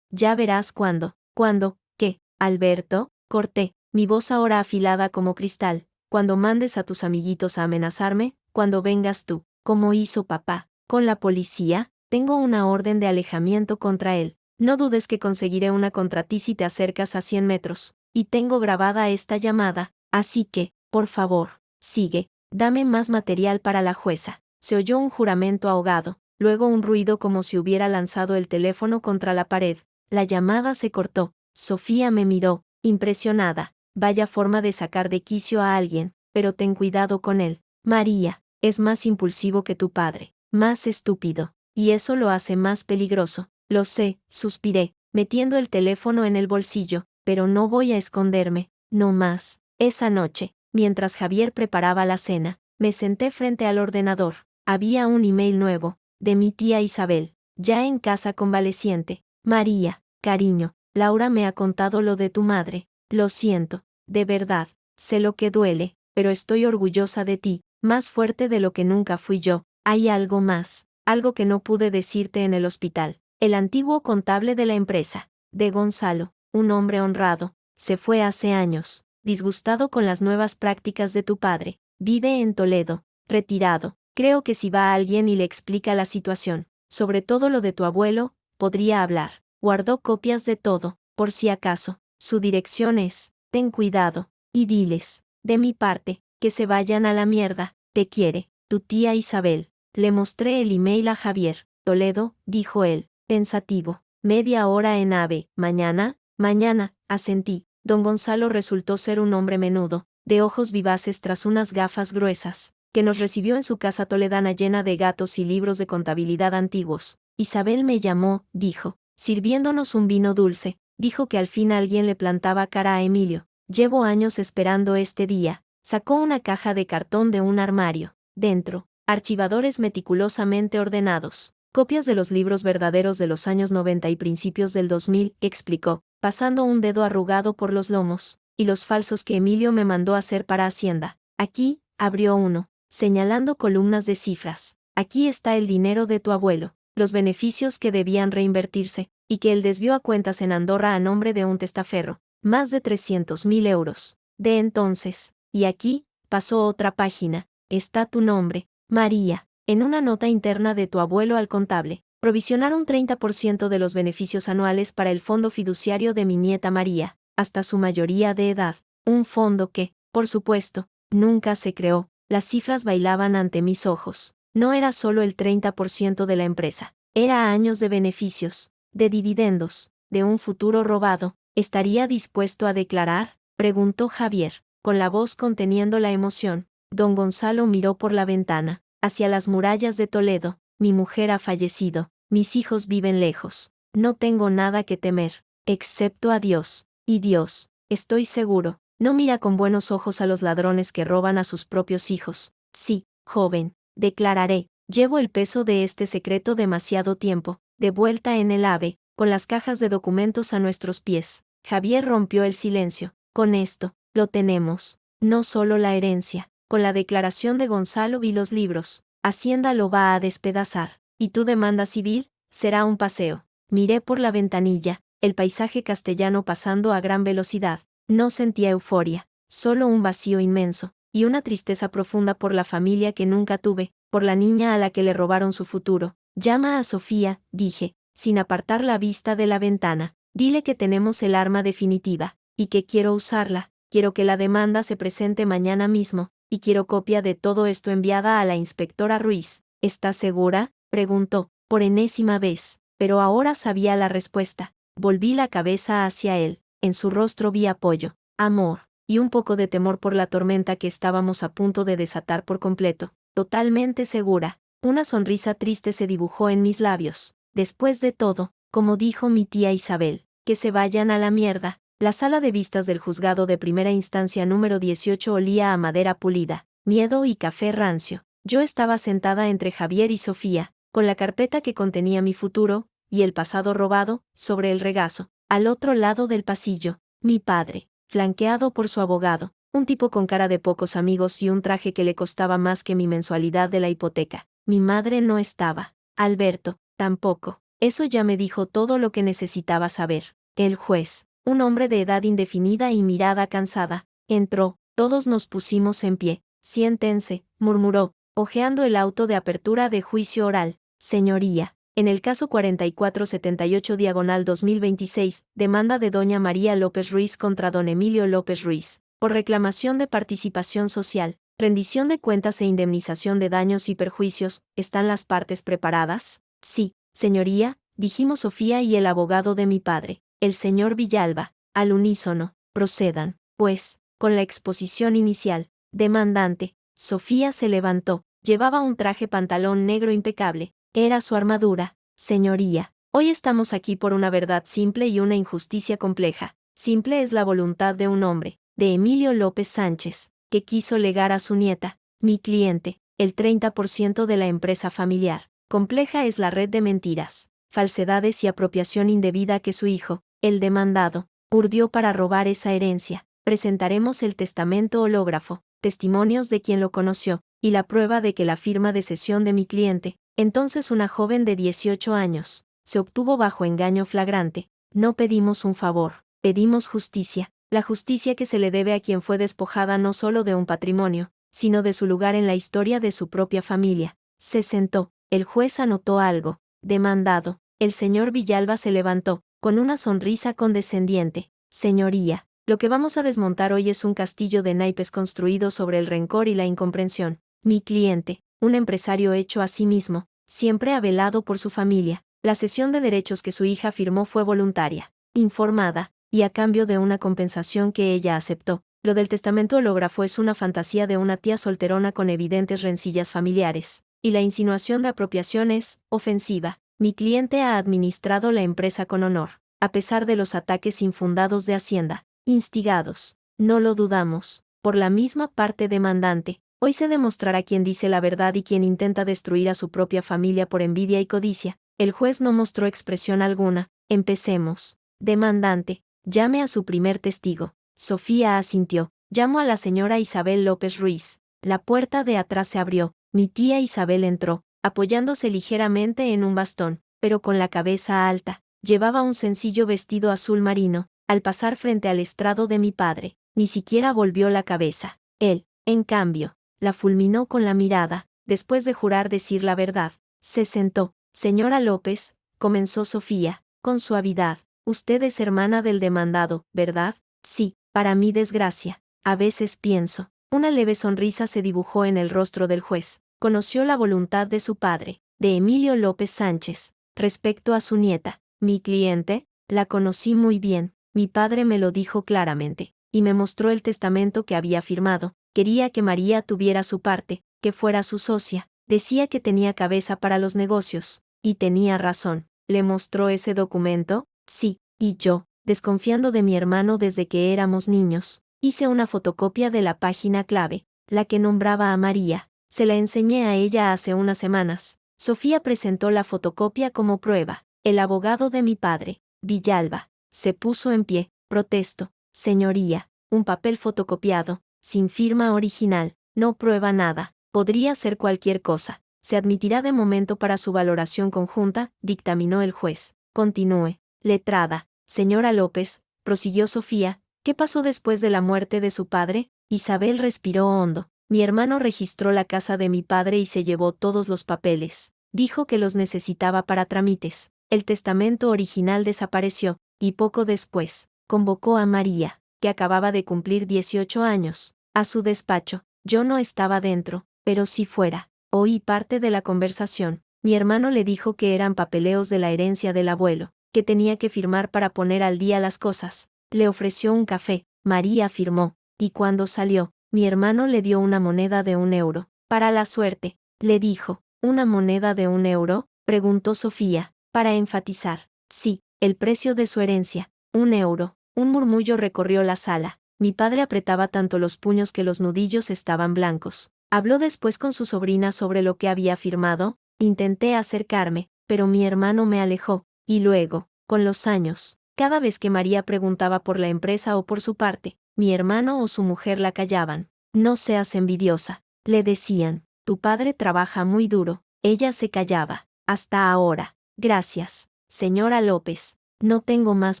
cuándo. ¿Cuándo? ¿Qué? Alberto, corté, mi voz ahora afilada como cristal. Cuando mandes a tus amiguitos a amenazarme, cuando vengas tú, como hizo papá, con la policía, tengo una orden de alejamiento contra él. No dudes que conseguiré una contra ti si te acercas a 100 metros. Y tengo grabada esta llamada, así que, por favor, sigue, dame más material para la jueza. Se oyó un juramento ahogado, luego un ruido como si hubiera lanzado el teléfono contra la pared. La llamada se cortó. Sofía me miró, impresionada. Vaya forma de sacar de quicio a alguien, pero ten cuidado con él. María, es más impulsivo que tu padre, más estúpido, y eso lo hace más peligroso. Lo sé, suspiré, metiendo el teléfono en el bolsillo, pero no voy a esconderme, no más. Esa noche, mientras Javier preparaba la cena, me senté frente al ordenador. Había un email nuevo, de mi tía Isabel, ya en casa convaleciente. María, cariño, Laura me ha contado lo de tu madre. Lo siento, de verdad, sé lo que duele, pero estoy orgullosa de ti, más fuerte de lo que nunca fui yo. Hay algo más, algo que no pude decirte en el hospital. El antiguo contable de la empresa, de Gonzalo, un hombre honrado, se fue hace años, disgustado con las nuevas prácticas de tu padre. Vive en Toledo, retirado. Creo que si va alguien y le explica la situación, sobre todo lo de tu abuelo, podría hablar. Guardó copias de todo, por si acaso. Su dirección es, ten cuidado, y diles, de mi parte, que se vayan a la mierda. Te quiere, tu tía Isabel. Le mostré el email a Javier. Toledo, dijo él, pensativo. Media hora en AVE. Mañana, asentí. Don Gonzalo resultó ser un hombre menudo, de ojos vivaces tras unas gafas gruesas, que nos recibió en su casa toledana llena de gatos y libros de contabilidad antiguos. Isabel me llamó, dijo, sirviéndonos un vino dulce. Dijo que al fin alguien le plantaba cara a Emilio. Llevo años esperando este día. Sacó una caja de cartón de un armario. Dentro, archivadores meticulosamente ordenados. Copias de los libros verdaderos de los años 90 y principios del 2000, explicó, pasando un dedo arrugado por los lomos, y los falsos que Emilio me mandó hacer para Hacienda. Aquí, abrió uno, señalando columnas de cifras. Aquí está el dinero de tu abuelo, los beneficios que debían reinvertirse, y que él desvió a cuentas en Andorra a nombre de un testaferro, más de 300.000 euros. De entonces, y aquí, pasó otra página, está tu nombre, María, en una nota interna de tu abuelo al contable. Provisionar un 30% de los beneficios anuales para el fondo fiduciario de mi nieta María, hasta su mayoría de edad. Un fondo que, por supuesto, nunca se creó. Las cifras bailaban ante mis ojos. No era solo el 30% de la empresa. Era años de beneficios, de dividendos, de un futuro robado. ¿Estaría dispuesto a declarar? Preguntó Javier, con la voz conteniendo la emoción. Don Gonzalo miró por la ventana, hacia las murallas de Toledo. Mi mujer ha fallecido, mis hijos viven lejos. No tengo nada que temer, excepto a Dios. Y Dios, estoy seguro, no mira con buenos ojos a los ladrones que roban a sus propios hijos. Sí, joven, declararé, llevo el peso de este secreto demasiado tiempo. De vuelta en el AVE, con las cajas de documentos a nuestros pies, Javier rompió el silencio. Con esto, lo tenemos. No solo la herencia, con la declaración de Gonzalo y los libros. Hacienda lo va a despedazar. ¿Y tu demanda civil? Será un paseo. Miré por la ventanilla, el paisaje castellano pasando a gran velocidad. No sentía euforia, solo un vacío inmenso, y una tristeza profunda por la familia que nunca tuve, por la niña a la que le robaron su futuro. Llama a Sofía, dije, sin apartar la vista de la ventana. Dile que tenemos el arma definitiva, y que quiero usarla. Quiero que la demanda se presente mañana mismo, y quiero copia de todo esto enviada a la inspectora Ruiz. ¿Estás segura?, preguntó, por enésima vez, pero ahora sabía la respuesta. Volví la cabeza hacia él. En su rostro vi apoyo, amor, y un poco de temor por la tormenta que estábamos a punto de desatar por completo. Totalmente segura. Una sonrisa triste se dibujó en mis labios. Después de todo, como dijo mi tía Isabel, que se vayan a la mierda. La sala de vistas del juzgado de primera instancia número 18 olía a madera pulida, miedo y café rancio. Yo estaba sentada entre Javier y Sofía, con la carpeta que contenía mi futuro, y el pasado robado, sobre el regazo. Al otro lado del pasillo, mi padre, flanqueado por su abogado, un tipo con cara de pocos amigos y un traje que le costaba más que mi mensualidad de la hipoteca. Mi madre no estaba. Alberto, tampoco. Eso ya me dijo todo lo que necesitaba saber. El juez, un hombre de edad indefinida y mirada cansada, entró. Todos nos pusimos en pie. Siéntense, murmuró, hojeando el auto de apertura de juicio oral. Señoría, en el caso 4478/2026, demanda de doña María López Ruiz contra don Emilio López Ruiz, por reclamación de participación social, rendición de cuentas e indemnización de daños y perjuicios. ¿Están las partes preparadas? Sí, señoría, dijimos Sofía y el abogado de mi padre, el señor Villalba, al unísono. Procedan, pues, con la exposición inicial. Demandante. Sofía se levantó. Llevaba un traje pantalón negro impecable. Era su armadura. Señoría, hoy estamos aquí por una verdad simple y una injusticia compleja. Simple es la voluntad de un hombre, de Emilio López Sánchez, que quiso legar a su nieta, mi cliente, el 30% de la empresa familiar. Compleja es la red de mentiras, falsedades y apropiación indebida que su hijo, el demandado, urdió para robar esa herencia. Presentaremos el testamento hológrafo, testimonios de quien lo conoció, y la prueba de que la firma de cesión de mi cliente, entonces una joven de 18 años, se obtuvo bajo engaño flagrante. No pedimos un favor, pedimos justicia, la justicia que se le debe a quien fue despojada no solo de un patrimonio, sino de su lugar en la historia de su propia familia. Se sentó, el juez anotó algo. Demandado, el señor Villalba se levantó, con una sonrisa condescendiente. Señoría, lo que vamos a desmontar hoy es un castillo de naipes construido sobre el rencor y la incomprensión. Mi cliente, un empresario hecho a sí mismo, siempre ha velado por su familia. La cesión de derechos que su hija firmó fue voluntaria, informada, y a cambio de una compensación que ella aceptó. Lo del testamento hológrafo es una fantasía de una tía solterona con evidentes rencillas familiares, y la insinuación de apropiación es ofensiva. Mi cliente ha administrado la empresa con honor, a pesar de los ataques infundados de Hacienda, instigados, no lo dudamos, por la misma parte demandante. Hoy se demostrará quién dice la verdad y quién intenta destruir a su propia familia por envidia y codicia. El juez no mostró expresión alguna. Empecemos. Demandante, llame a su primer testigo. Sofía asintió. Llamo a la señora Isabel López Ruiz. La puerta de atrás se abrió. Mi tía Isabel entró, apoyándose ligeramente en un bastón, pero con la cabeza alta. Llevaba un sencillo vestido azul marino. Al pasar frente al estrado de mi padre, ni siquiera volvió la cabeza. Él, en cambio, la fulminó con la mirada. Después de jurar decir la verdad, se sentó. Señora López, comenzó Sofía, con suavidad. Usted es hermana del demandado, ¿verdad? Sí, para mi desgracia. A veces pienso. Una leve sonrisa se dibujó en el rostro del juez. Conoció la voluntad de su padre, de Emilio López Sánchez, respecto a su nieta. Mi cliente, la conocí muy bien. Mi padre me lo dijo claramente, y me mostró el testamento que había firmado. Quería que María tuviera su parte, que fuera su socia. Decía que tenía cabeza para los negocios, y tenía razón. ¿Le mostró ese documento? Sí, y yo, desconfiando de mi hermano desde que éramos niños, hice una fotocopia de la página clave, la que nombraba a María. Se la enseñé a ella hace unas semanas. Sofía presentó la fotocopia como prueba. El abogado de mi padre, Villalba, se puso en pie. Protesto, señoría, un papel fotocopiado, sin firma original, no prueba nada. Podría ser cualquier cosa. Se admitirá de momento para su valoración conjunta, dictaminó el juez. Continúe. Letrada. Señora López, prosiguió Sofía, ¿qué pasó después de la muerte de su padre? Isabel respiró hondo. Mi hermano registró la casa de mi padre y se llevó todos los papeles. Dijo que los necesitaba para trámites. El testamento original desapareció, y poco después, convocó a María, que acababa de cumplir 18 años, a su despacho. Yo no estaba dentro, pero si fuera. Oí parte de la conversación. Mi hermano le dijo que eran papeleos de la herencia del abuelo, que tenía que firmar para poner al día las cosas. Le ofreció un café. María firmó, y cuando salió, mi hermano le dio una moneda de 1 euro. Para la suerte, le dijo. ¿Una moneda de 1 euro? Preguntó Sofía, para enfatizar. Sí, el precio de su herencia, 1 euro. Un murmullo recorrió la sala. Mi padre apretaba tanto los puños que los nudillos estaban blancos. Habló después con su sobrina sobre lo que había firmado. Intenté acercarme, pero mi hermano me alejó, y luego, con los años, cada vez que María preguntaba por la empresa o por su parte, mi hermano o su mujer la callaban. No seas envidiosa, le decían, tu padre trabaja muy duro. Ella se callaba. Hasta ahora. Gracias, señora López. No tengo más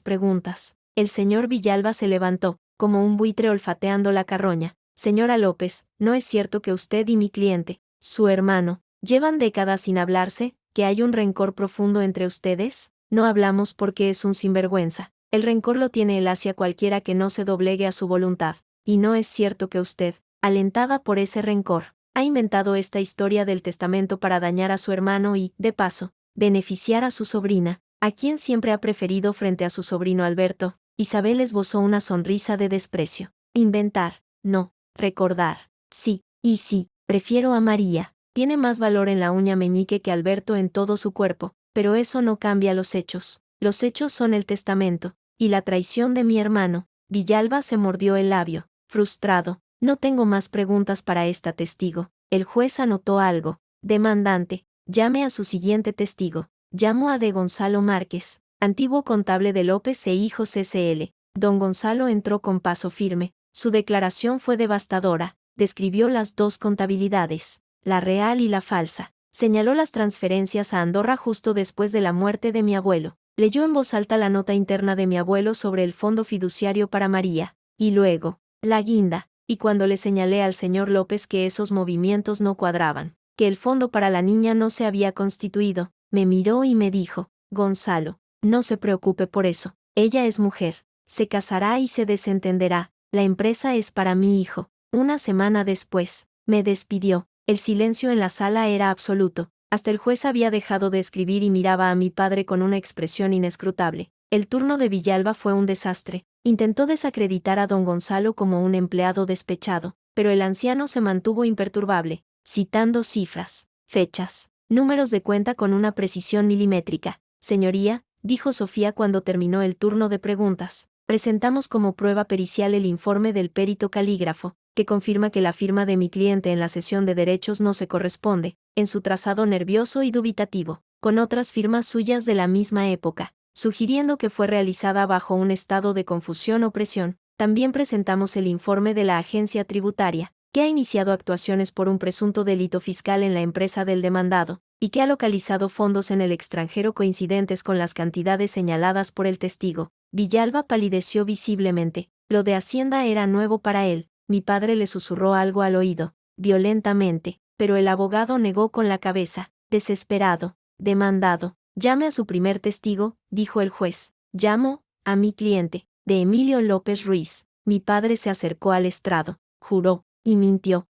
preguntas. El señor Villalba se levantó, como un buitre olfateando la carroña. Señora López, ¿no es cierto que usted y mi cliente, su hermano, llevan décadas sin hablarse, que hay un rencor profundo entre ustedes? No hablamos porque es un sinvergüenza. El rencor lo tiene él hacia cualquiera que no se doblegue a su voluntad. Y no es cierto que usted, alentada por ese rencor, ha inventado esta historia del testamento para dañar a su hermano y, de paso, beneficiar a su sobrina, a quien siempre ha preferido frente a su sobrino Alberto. Isabel esbozó una sonrisa de desprecio. Inventar, no, recordar. Sí, y sí, prefiero a María. Tiene más valor en la uña meñique que Alberto en todo su cuerpo, pero eso no cambia los hechos. Los hechos son el testamento, y la traición de mi hermano. Villalba se mordió el labio, frustrado. No tengo más preguntas para esta testigo. El juez anotó algo. Demandante, llame a su siguiente testigo. Llamó a de Gonzalo Márquez, antiguo contable de López e Hijos S.L. Don Gonzalo entró con paso firme. Su declaración fue devastadora. Describió las dos contabilidades, la real y la falsa. Señaló las transferencias a Andorra justo después de la muerte de mi abuelo. Leyó en voz alta la nota interna de mi abuelo sobre el fondo fiduciario para María. Y luego, la guinda. Y cuando le señalé al señor López que esos movimientos no cuadraban, que el fondo para la niña no se había constituido, me miró y me dijo, Gonzalo, no se preocupe por eso, ella es mujer, se casará y se desentenderá, la empresa es para mi hijo. Una semana después, me despidió. El silencio en la sala era absoluto. Hasta el juez había dejado de escribir y miraba a mi padre con una expresión inescrutable. El turno de Villalba fue un desastre. Intentó desacreditar a don Gonzalo como un empleado despechado, pero el anciano se mantuvo imperturbable, citando cifras, fechas, números de cuenta con una precisión milimétrica. Señoría, dijo Sofía cuando terminó el turno de preguntas, presentamos como prueba pericial el informe del perito calígrafo, que confirma que la firma de mi cliente en la cesión de derechos no se corresponde, en su trazado nervioso y dubitativo, con otras firmas suyas de la misma época, sugiriendo que fue realizada bajo un estado de confusión o presión. También presentamos el informe de la agencia tributaria, que ha iniciado actuaciones por un presunto delito fiscal en la empresa del demandado, y que ha localizado fondos en el extranjero coincidentes con las cantidades señaladas por el testigo. Villalba palideció visiblemente. Lo de Hacienda era nuevo para él. Mi padre le susurró algo al oído, violentamente, pero el abogado negó con la cabeza, desesperado. Demandado, llame a su primer testigo, dijo el juez. Llamo a mi cliente, de Emilio López Ruiz. Mi padre se acercó al estrado, juró, y mintió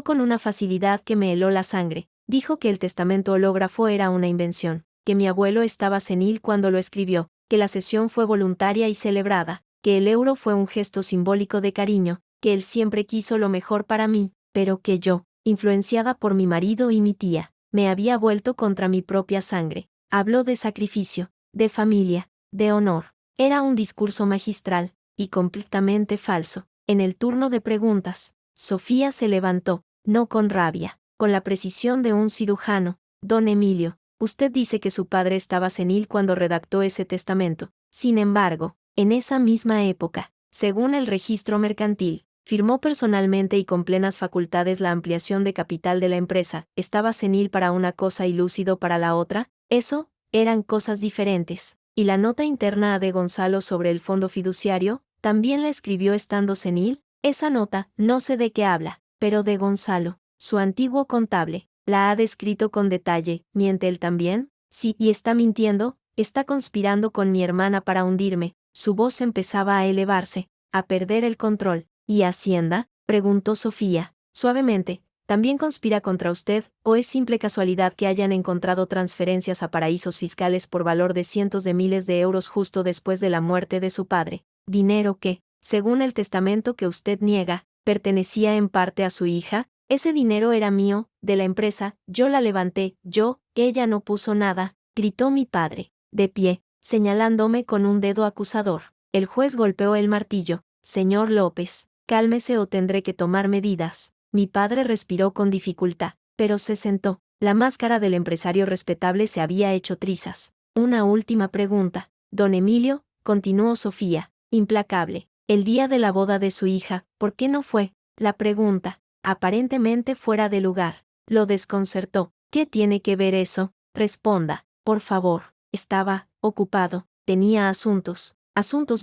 con una facilidad que me heló la sangre. Dijo que el testamento hológrafo era una invención, que mi abuelo estaba senil cuando lo escribió, que la cesión fue voluntaria y celebrada, que el euro fue un gesto simbólico de cariño, que él siempre quiso lo mejor para mí, pero que yo, influenciada por mi marido y mi tía, me había vuelto contra mi propia sangre. Habló de sacrificio, de familia, de honor. Era un discurso magistral, y completamente falso. En el turno de preguntas, Sofía se levantó, no con rabia, con la precisión de un cirujano. Don Emilio, usted dice que su padre estaba senil cuando redactó ese testamento. Sin embargo, en esa misma época, según el registro mercantil, firmó personalmente y con plenas facultades la ampliación de capital de la empresa. ¿Estaba senil para una cosa y lúcido para la otra? Eso, eran cosas diferentes. ¿Y la nota interna de Gonzalo sobre el fondo fiduciario, también la escribió estando senil? Esa nota, no sé de qué habla, pero de Gonzalo, su antiguo contable, la ha descrito con detalle. ¿Miente él también? Sí, y está mintiendo, está conspirando con mi hermana para hundirme. Su voz empezaba a elevarse, a perder el control. ¿Y Hacienda?, preguntó Sofía, suavemente. ¿También conspira contra usted, o es simple casualidad que hayan encontrado transferencias a paraísos fiscales por valor de cientos de miles de euros justo después de la muerte de su padre? Dinero que, según el testamento que usted niega, pertenecía en parte a su hija. Ese dinero era mío, de la empresa, yo la levanté, ella no puso nada, gritó mi padre, de pie, señalándome con un dedo acusador. El juez golpeó el martillo. Señor López, cálmese o tendré que tomar medidas. Mi padre respiró con dificultad, pero se sentó. La máscara del empresario respetable se había hecho trizas. Una última pregunta, don Emilio, continuó Sofía, implacable. El día de la boda de su hija, ¿por qué no fue? La pregunta, aparentemente fuera de lugar, lo desconcertó. ¿Qué tiene que ver eso? Responda, por favor. Estaba ocupado, tenía asuntos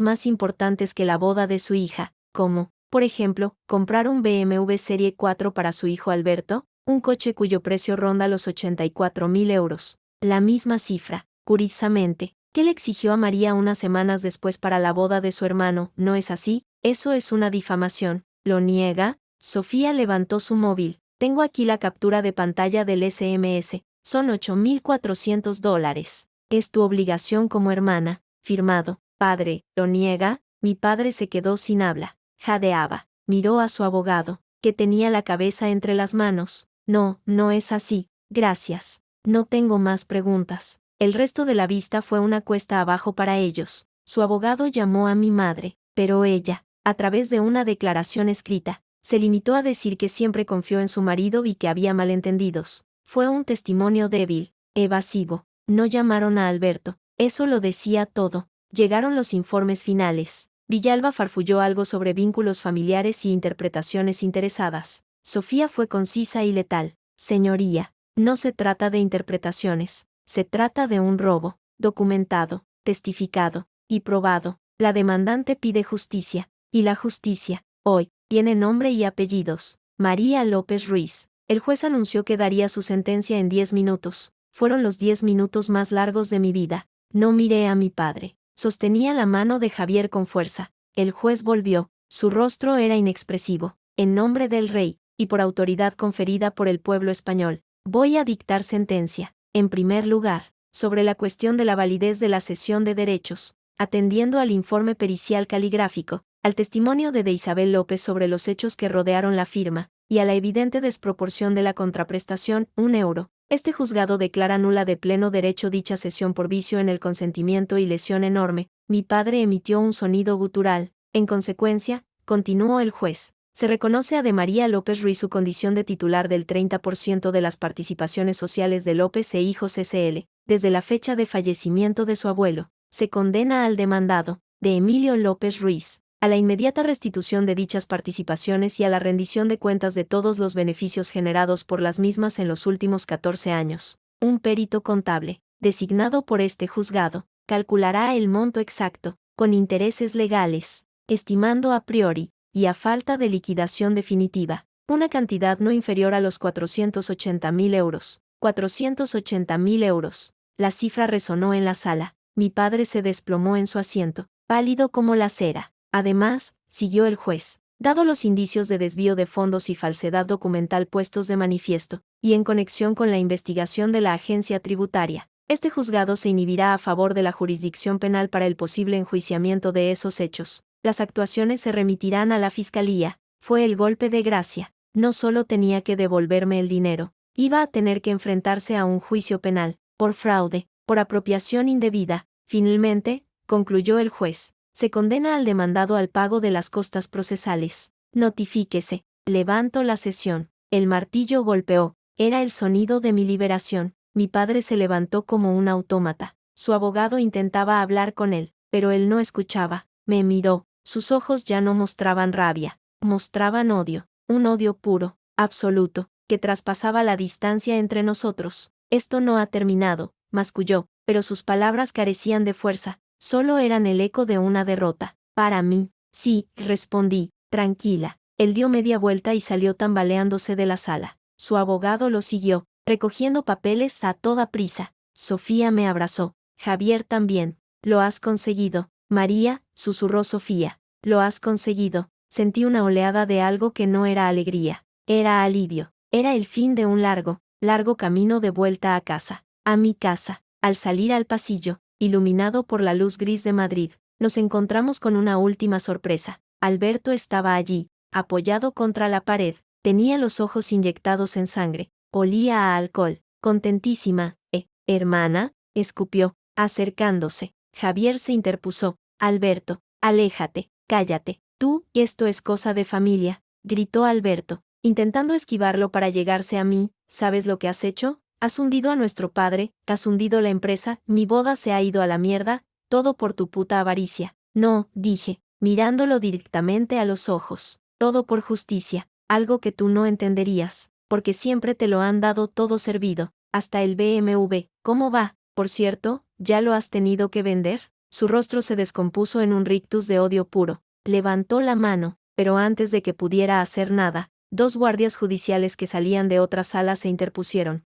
más importantes que la boda de su hija, como, por ejemplo, comprar un BMW Serie 4 para su hijo Alberto, un coche cuyo precio ronda los 84.000 euros. La misma cifra, curiosamente, que le exigió a María unas semanas después para la boda de su hermano. ¿No es así? Eso es una difamación. ¿Lo niega? Sofía levantó su móvil. Tengo aquí la captura de pantalla del SMS. Son $8.400. Es tu obligación como hermana. Firmado. Padre, ¿lo niega? Mi padre se quedó sin habla. Jadeaba. Miró a su abogado, que tenía la cabeza entre las manos. No, no es así. Gracias. No tengo más preguntas. El resto de la vista fue una cuesta abajo para ellos. Su abogado llamó a mi madre, pero ella, a través de una declaración escrita, se limitó a decir que siempre confió en su marido y que había malentendidos. Fue un testimonio débil, evasivo. No llamaron a Alberto. Eso lo decía todo. Llegaron los informes finales. Villalba farfulló algo sobre vínculos familiares y interpretaciones interesadas. Sofía fue concisa y letal. Señoría, no se trata de interpretaciones. Se trata de un robo, documentado, testificado y probado. La demandante pide justicia, y la justicia, hoy, tiene nombre y apellidos. María López Ruiz. El juez anunció que daría su sentencia en 10 minutos. Fueron los 10 minutos más largos de mi vida. No miré a mi padre. Sostenía la mano de Javier con fuerza. El juez volvió. Su rostro era inexpresivo. En nombre del rey, y por autoridad conferida por el pueblo español, voy a dictar sentencia. En primer lugar, sobre la cuestión de la validez de la cesión de derechos, atendiendo al informe pericial caligráfico, al testimonio de Isabel López sobre los hechos que rodearon la firma, y a la evidente desproporción de la contraprestación, €1. Este juzgado declara nula de pleno derecho dicha cesión por vicio en el consentimiento y lesión enorme. Mi padre emitió un sonido gutural. En consecuencia, continuó el juez, se reconoce a de María López Ruiz su condición de titular del 30% de las participaciones sociales de López e Hijos S.L., desde la fecha de fallecimiento de su abuelo. Se condena al demandado, de Emilio López Ruiz, a la inmediata restitución de dichas participaciones y a la rendición de cuentas de todos los beneficios generados por las mismas en los últimos 14 años. Un perito contable, designado por este juzgado, calculará el monto exacto, con intereses legales, estimando a priori, y a falta de liquidación definitiva, una cantidad no inferior a los 480.000 euros. 480.000 euros. La cifra resonó en la sala. Mi padre se desplomó en su asiento, pálido como la cera. Además, siguió el juez, dado los indicios de desvío de fondos y falsedad documental puestos de manifiesto, y en conexión con la investigación de la agencia tributaria, este juzgado se inhibirá a favor de la jurisdicción penal para el posible enjuiciamiento de esos hechos. Las actuaciones se remitirán a la Fiscalía. Fue el golpe de gracia. No solo tenía que devolverme el dinero, iba a tener que enfrentarse a un juicio penal, por fraude, por apropiación indebida. Finalmente, concluyó el juez, se condena al demandado al pago de las costas procesales. Notifíquese. Levanto la sesión. El martillo golpeó. Era el sonido de mi liberación. Mi padre se levantó como un autómata. Su abogado intentaba hablar con él, pero él no escuchaba. Me miró. Sus ojos ya no mostraban rabia, mostraban odio, un odio puro, absoluto, que traspasaba la distancia entre nosotros. Esto no ha terminado, masculló, pero sus palabras carecían de fuerza, solo eran el eco de una derrota. Para mí, sí, respondí, tranquila. Él dio media vuelta y salió tambaleándose de la sala. Su abogado lo siguió, recogiendo papeles a toda prisa. Sofía me abrazó. Javier también. Lo has conseguido, María, susurró Sofía. Lo has conseguido. Sentí una oleada de algo que no era alegría. Era alivio. Era el fin de un largo, largo camino de vuelta a casa. A mi casa. Al salir al pasillo, iluminado por la luz gris de Madrid, nos encontramos con una última sorpresa. Alberto estaba allí, apoyado contra la pared. Tenía los ojos inyectados en sangre. Olía a alcohol. Contentísima. Hermana, escupió, acercándose. Javier se interpuso. Alberto, aléjate, cállate. Tú, esto es cosa de familia, gritó Alberto. intentando esquivarlo para llegarse a mí. ¿Sabes lo que has hecho? Has hundido a nuestro padre, has hundido la empresa, mi boda se ha ido a la mierda, todo por tu puta avaricia. No, dije, mirándolo directamente a los ojos. Todo por justicia, algo que tú no entenderías, porque siempre te lo han dado todo servido, hasta el BMW. ¿Cómo va? Por cierto, ¿ya lo has tenido que vender? Su rostro se descompuso en un rictus de odio puro. Levantó la mano, pero antes de que pudiera hacer nada, dos guardias judiciales que salían de otra sala se interpusieron.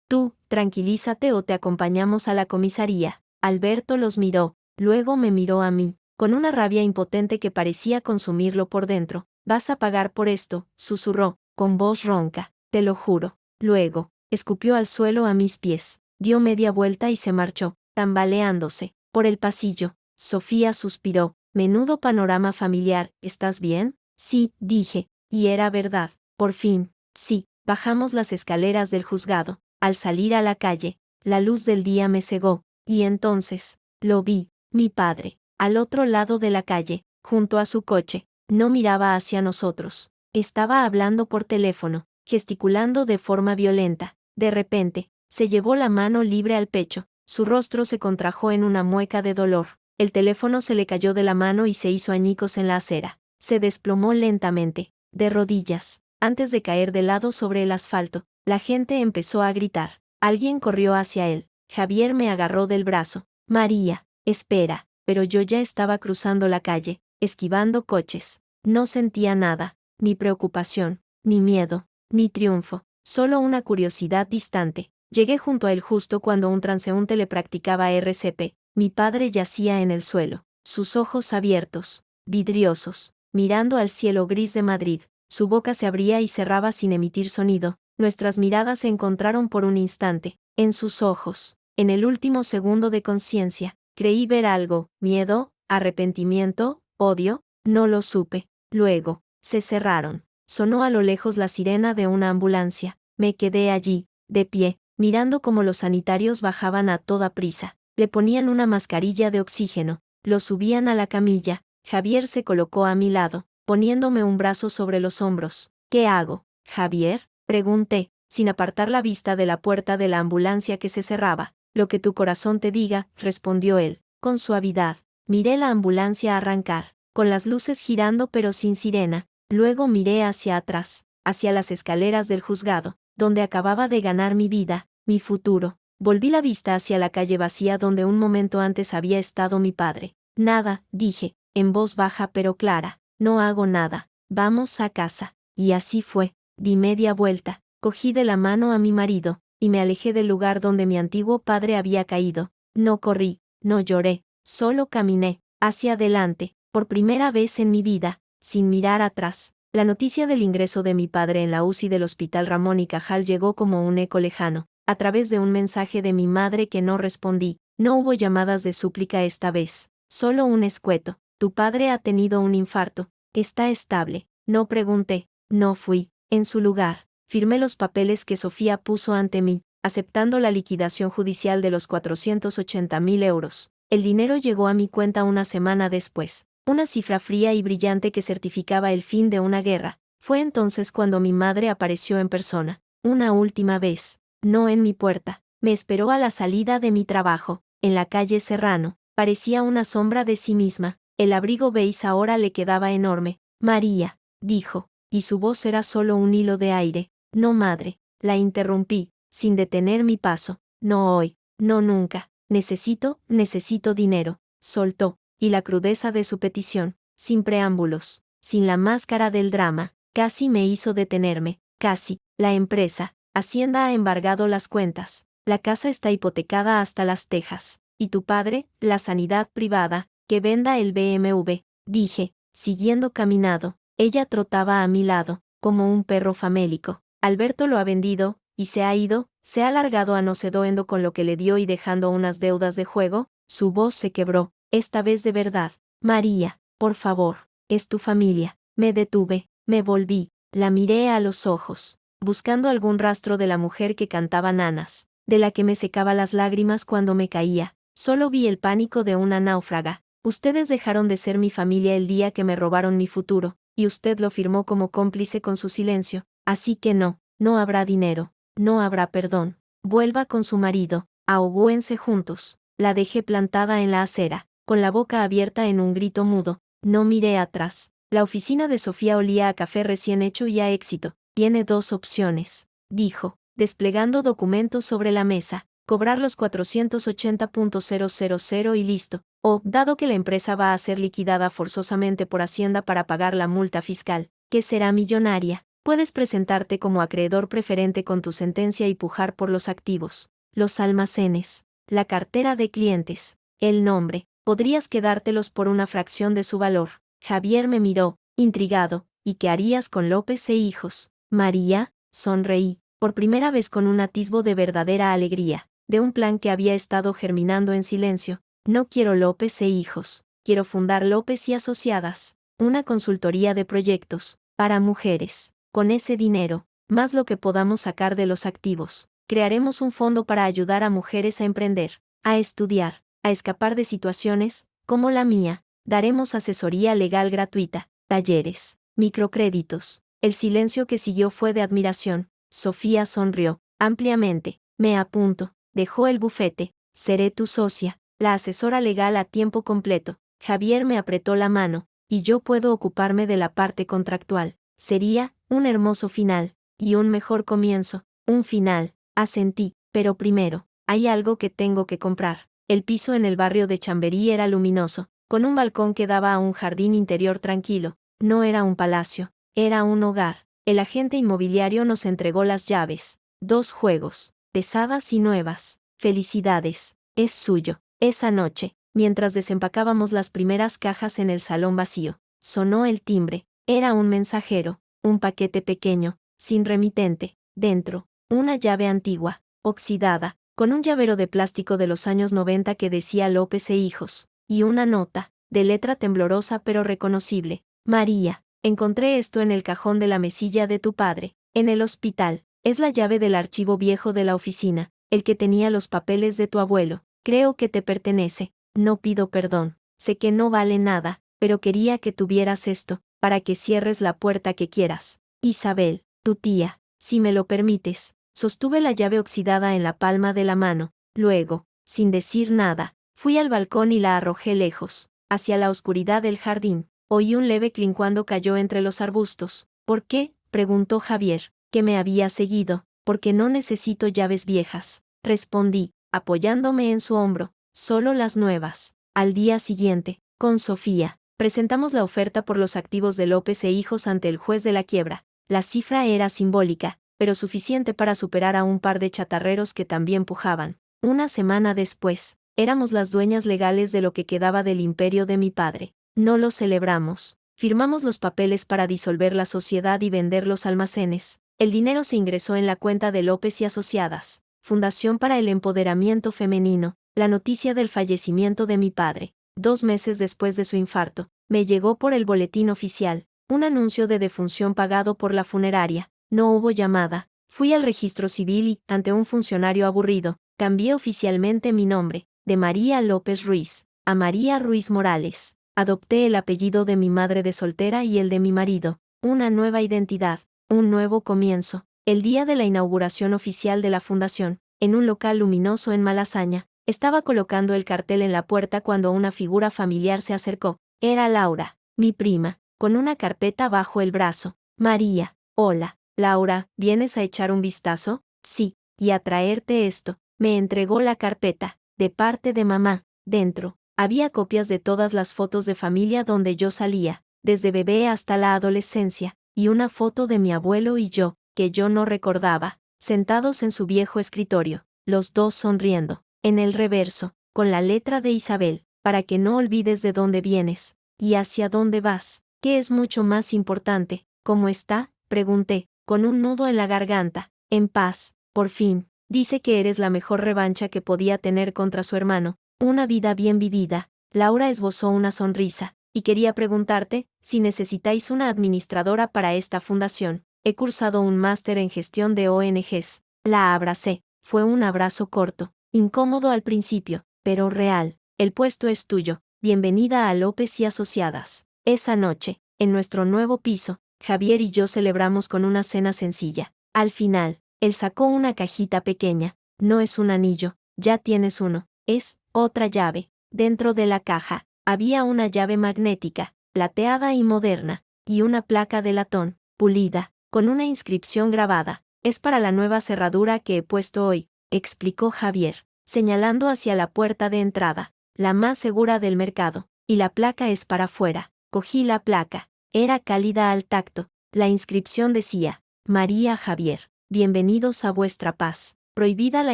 Tú, tranquilízate o te acompañamos a la comisaría. Alberto los miró, luego me miró a mí, con una rabia impotente que parecía consumirlo por dentro. Vas a pagar por esto, susurró, con voz ronca, te lo juro. Luego, escupió al suelo a mis pies, dio media vuelta y se marchó, tambaleándose, por el pasillo. Sofía suspiró, menudo panorama familiar. ¿Estás bien? Sí, dije, y era verdad, por fin, sí. Bajamos las escaleras del juzgado. Al salir a la calle, la luz del día me cegó, y entonces, lo vi, mi padre, al otro lado de la calle, junto a su coche. No miraba hacia nosotros. Estaba hablando por teléfono, gesticulando de forma violenta. De repente, se llevó la mano libre al pecho, su rostro se contrajo en una mueca de dolor. El teléfono se le cayó de la mano y se hizo añicos en la acera. Se desplomó lentamente, de rodillas, antes de caer de lado sobre el asfalto. La gente empezó a gritar. Alguien corrió hacia él. Javier me agarró del brazo. María, espera. Pero yo ya estaba cruzando la calle, esquivando coches. No sentía nada, ni preocupación, ni miedo, ni triunfo, solo una curiosidad distante. Llegué junto a él justo cuando un transeúnte le practicaba RCP. Mi padre yacía en el suelo, sus ojos abiertos, vidriosos, mirando al cielo gris de Madrid. Su boca se abría y cerraba sin emitir sonido. Nuestras miradas se encontraron por un instante. En sus ojos, en el último segundo de conciencia, creí ver algo. Miedo, arrepentimiento, odio, no lo supe. Luego, se cerraron. Sonó a lo lejos la sirena de una ambulancia. Me quedé allí, de pie, mirando cómo los sanitarios bajaban a toda prisa. Le ponían una mascarilla de oxígeno, lo subían a la camilla. Javier se colocó a mi lado, poniéndome un brazo sobre los hombros. ¿Qué hago, Javier? Pregunté, sin apartar la vista de la puerta de la ambulancia que se cerraba. Lo que tu corazón te diga, respondió él, con suavidad. Miré la ambulancia arrancar, con las luces girando pero sin sirena. Luego miré hacia atrás, hacia las escaleras del juzgado, donde acababa de ganar mi vida, mi futuro. Volví la vista hacia la calle vacía donde un momento antes había estado mi padre. Nada, dije, en voz baja pero clara, no hago nada. Vamos a casa. Y así fue. Di media vuelta, cogí de la mano a mi marido, y me alejé del lugar donde mi antiguo padre había caído. No corrí, no lloré, solo caminé, hacia adelante, por primera vez en mi vida, sin mirar atrás. La noticia del ingreso de mi padre en la UCI del Hospital Ramón y Cajal llegó como un eco lejano, a través de un mensaje de mi madre que no respondí. No hubo llamadas de súplica esta vez, solo un escueto. Tu padre ha tenido un infarto, está estable. No pregunté, no fui. En su lugar, firmé los papeles que Sofía puso ante mí, aceptando la liquidación judicial de los 480.000 euros. El dinero llegó a mi cuenta una semana después, una cifra fría y brillante que certificaba el fin de una guerra. Fue entonces cuando mi madre apareció en persona, una última vez, no en mi puerta. Me esperó a la salida de mi trabajo, en la calle Serrano. Parecía una sombra de sí misma. El abrigo beige ahora le quedaba enorme. María, dijo, y su voz era solo un hilo de aire. No, madre, la interrumpí, sin detener mi paso. No hoy, no nunca. Necesito dinero. Soltó, y la crudeza de su petición, sin preámbulos, sin la máscara del drama, casi me hizo detenerme, casi. La empresa, Hacienda ha embargado las cuentas, la casa está hipotecada hasta las tejas, y tu padre, la sanidad privada, que venda el BMW, dije, siguiendo caminado. Ella trotaba a mi lado, como un perro famélico. Alberto lo ha vendido, y se ha ido, se ha largado a no sé dónde con lo que le dio y dejando unas deudas de juego. Su voz se quebró, esta vez de verdad. María, por favor, es tu familia. Me detuve, me volví, la miré a los ojos, buscando algún rastro de la mujer que cantaba nanas, de la que me secaba las lágrimas cuando me caía. Solo vi el pánico de una náufraga. Ustedes dejaron de ser mi familia el día que me robaron mi futuro, y usted lo firmó como cómplice con su silencio. Así que no habrá dinero, no habrá perdón. Vuelva con su marido, ahogúense juntos. La dejé plantada en la acera, con la boca abierta en un grito mudo. No miré atrás. La oficina de Sofía olía a café recién hecho y a éxito. Tiene dos opciones, dijo, desplegando documentos sobre la mesa. Cobrar los 480.000 y listo. O, dado que la empresa va a ser liquidada forzosamente por Hacienda para pagar la multa fiscal, que será millonaria, puedes presentarte como acreedor preferente con tu sentencia y pujar por los activos, los almacenes, la cartera de clientes, el nombre. Podrías quedártelos por una fracción de su valor. Javier me miró, intrigado. ¿Y qué harías con López e hijos? María, sonreí, por primera vez con un atisbo de verdadera alegría, de un plan que había estado germinando en silencio. No quiero López e hijos, quiero fundar López y Asociadas, una consultoría de proyectos, para mujeres. Con ese dinero, más lo que podamos sacar de los activos, crearemos un fondo para ayudar a mujeres a emprender, a estudiar, a escapar de situaciones, como la mía. Daremos asesoría legal gratuita, talleres, microcréditos. El silencio que siguió fue de admiración. Sofía sonrió, ampliamente. Me apunto. Dejó el bufete. Seré tu socia, la asesora legal a tiempo completo. Javier me apretó la mano, y yo puedo ocuparme de la parte contractual. Sería un hermoso final, y un mejor comienzo. Un final, asentí, pero primero, hay algo que tengo que comprar. El piso en el barrio de Chamberí era luminoso, con un balcón que daba a un jardín interior tranquilo. No era un palacio, era un hogar. El agente inmobiliario nos entregó las llaves. 2 juegos, pesadas y nuevas. Felicidades, es suyo. Esa noche, mientras desempacábamos las primeras cajas en el salón vacío, sonó el timbre. Era un mensajero, un paquete pequeño, sin remitente, dentro, una llave antigua, oxidada, con un llavero de plástico de los años 90 que decía López e hijos, y una nota, de letra temblorosa pero reconocible. María, encontré esto en el cajón de la mesilla de tu padre, en el hospital. Es la llave del archivo viejo de la oficina, el que tenía los papeles de tu abuelo. Creo que te pertenece. No pido perdón. Sé que no vale nada, pero quería que tuvieras esto, para que cierres la puerta que quieras. Isabel, tu tía, si me lo permites. Sostuve la llave oxidada en la palma de la mano. Luego, sin decir nada, fui al balcón y la arrojé lejos, hacia la oscuridad del jardín. Oí un leve clink cuando cayó entre los arbustos. ¿Por qué?, preguntó Javier, que me había seguido. Porque no necesito llaves viejas, respondí, apoyándome en su hombro. Solo las nuevas. Al día siguiente, con Sofía, presentamos la oferta por los activos de López e hijos ante el juez de la quiebra. La cifra era simbólica, pero suficiente para superar a un par de chatarreros que también pujaban. Una semana después, éramos las dueñas legales de lo que quedaba del imperio de mi padre. No lo celebramos. Firmamos los papeles para disolver la sociedad y vender los almacenes. El dinero se ingresó en la cuenta de López y Asociadas, Fundación para el Empoderamiento Femenino. La noticia del fallecimiento de mi padre, 2 meses después de su infarto, me llegó por el boletín oficial, un anuncio de defunción pagado por la funeraria. No hubo llamada. Fui al registro civil y, ante un funcionario aburrido, cambié oficialmente mi nombre, de María López Ruiz, a María Ruiz Morales. Adopté el apellido de mi madre de soltera y el de mi marido. Una nueva identidad, un nuevo comienzo. El día de la inauguración oficial de la fundación, en un local luminoso en Malasaña, estaba colocando el cartel en la puerta cuando una figura familiar se acercó. Era Laura, mi prima, con una carpeta bajo el brazo. María, hola. Laura, ¿vienes a echar un vistazo? Sí, y a traerte esto. Me entregó la carpeta, de parte de mamá. Dentro, había copias de todas las fotos de familia donde yo salía, desde bebé hasta la adolescencia, y una foto de mi abuelo y yo, que yo no recordaba, sentados en su viejo escritorio, los dos sonriendo. En el reverso, con la letra de Isabel, para que no olvides de dónde vienes, y hacia dónde vas, que es mucho más importante. ¿Cómo está?, pregunté, con un nudo en la garganta. En paz, por fin. Dice que eres la mejor revancha que podía tener contra su hermano. Una vida bien vivida. Laura esbozó una sonrisa, y quería preguntarte si necesitáis una administradora para esta fundación. He cursado un máster en gestión de ONGs. La abracé. Fue un abrazo corto, incómodo al principio, pero real. El puesto es tuyo. Bienvenida a López y Asociadas. Esa noche, en nuestro nuevo piso, Javier y yo celebramos con una cena sencilla. Al final, él sacó una cajita pequeña. No es un anillo, ya tienes uno. Es otra llave. Dentro de la caja, había una llave magnética, plateada y moderna, y una placa de latón, pulida, con una inscripción grabada. Es para la nueva cerradura que he puesto hoy, explicó Javier, señalando hacia la puerta de entrada, la más segura del mercado, y la placa es para afuera. Cogí la placa. Era cálida al tacto. La inscripción decía: María Javier, bienvenidos a vuestra paz. Prohibida la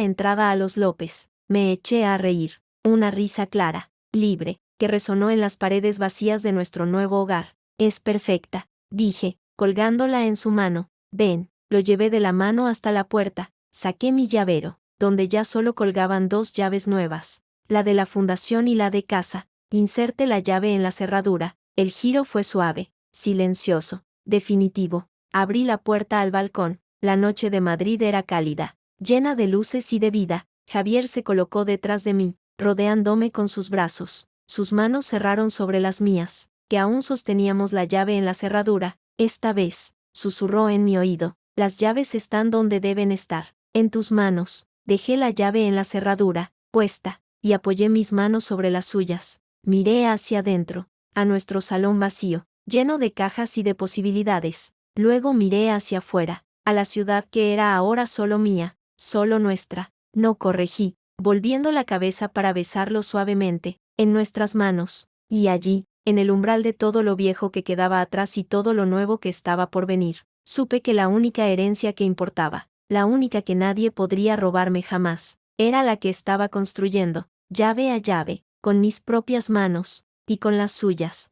entrada a los López. Me eché a reír. Una risa clara, libre, que resonó en las paredes vacías de nuestro nuevo hogar. Es perfecta, dije, colgándola en su mano. Ven, lo llevé de la mano hasta la puerta. Saqué mi llavero, donde ya solo colgaban dos llaves nuevas, la de la fundación y la de casa. Inserte la llave en la cerradura. El giro fue suave, silencioso, definitivo. Abrí la puerta al balcón. La noche de Madrid era cálida, llena de luces y de vida. Javier se colocó detrás de mí, rodeándome con sus brazos. Sus manos cerraron sobre las mías, que aún sosteníamos la llave en la cerradura. Esta vez, susurró en mi oído, las llaves están donde deben estar, en tus manos. Dejé la llave en la cerradura, puesta, y apoyé mis manos sobre las suyas. Miré hacia adentro, a nuestro salón vacío, lleno de cajas y de posibilidades. Luego miré hacia afuera, a la ciudad que era ahora solo mía, solo nuestra. No corregí, volviendo la cabeza para besarlo suavemente, en nuestras manos, y allí, en el umbral de todo lo viejo que quedaba atrás y todo lo nuevo que estaba por venir, supe que la única herencia que importaba, la única que nadie podría robarme jamás, era la que estaba construyendo, llave a llave, con mis propias manos, y con las suyas.